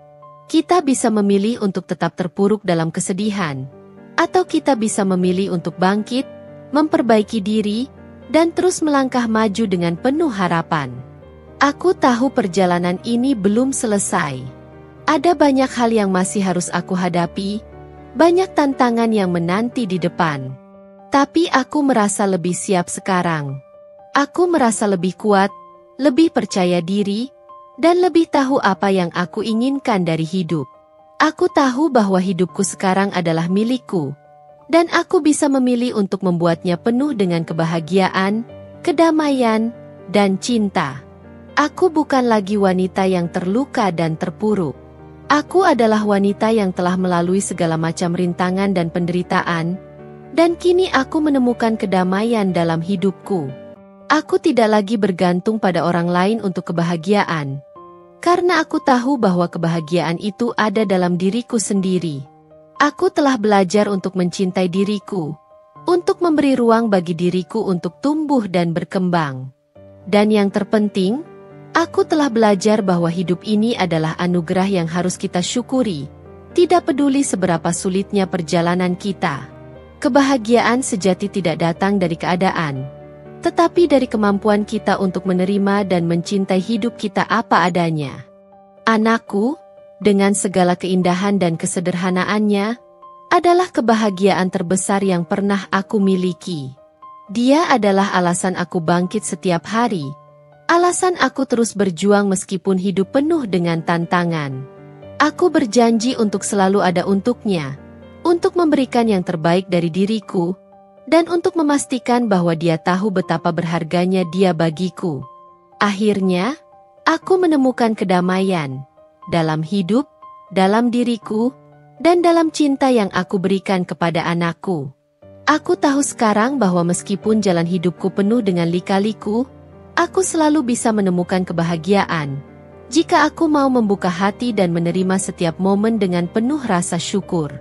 Kita bisa memilih untuk tetap terpuruk dalam kesedihan, atau kita bisa memilih untuk bangkit, memperbaiki diri, dan terus melangkah maju dengan penuh harapan. Aku tahu perjalanan ini belum selesai. Ada banyak hal yang masih harus aku hadapi, banyak tantangan yang menanti di depan. Tapi aku merasa lebih siap sekarang. Aku merasa lebih kuat, lebih percaya diri, dan lebih tahu apa yang aku inginkan dari hidup. Aku tahu bahwa hidupku sekarang adalah milikku, dan aku bisa memilih untuk membuatnya penuh dengan kebahagiaan, kedamaian, dan cinta. Aku bukan lagi wanita yang terluka dan terpuruk. Aku adalah wanita yang telah melalui segala macam rintangan dan penderitaan, dan kini aku menemukan kedamaian dalam hidupku. Aku tidak lagi bergantung pada orang lain untuk kebahagiaan, karena aku tahu bahwa kebahagiaan itu ada dalam diriku sendiri. Aku telah belajar untuk mencintai diriku, untuk memberi ruang bagi diriku untuk tumbuh dan berkembang. Dan yang terpenting, aku telah belajar bahwa hidup ini adalah anugerah yang harus kita syukuri, tidak peduli seberapa sulitnya perjalanan kita. Kebahagiaan sejati tidak datang dari keadaan, tetapi dari kemampuan kita untuk menerima dan mencintai hidup kita apa adanya. Anakku, dengan segala keindahan dan kesederhanaannya, adalah kebahagiaan terbesar yang pernah aku miliki. Dia adalah alasan aku bangkit setiap hari, alasan aku terus berjuang meskipun hidup penuh dengan tantangan. Aku berjanji untuk selalu ada untuknya, untuk memberikan yang terbaik dari diriku, dan untuk memastikan bahwa dia tahu betapa berharganya dia bagiku. Akhirnya, aku menemukan kedamaian dalam hidup, dalam diriku, dan dalam cinta yang aku berikan kepada anakku. Aku tahu sekarang bahwa meskipun jalan hidupku penuh dengan lika-liku, aku selalu bisa menemukan kebahagiaan jika aku mau membuka hati dan menerima setiap momen dengan penuh rasa syukur.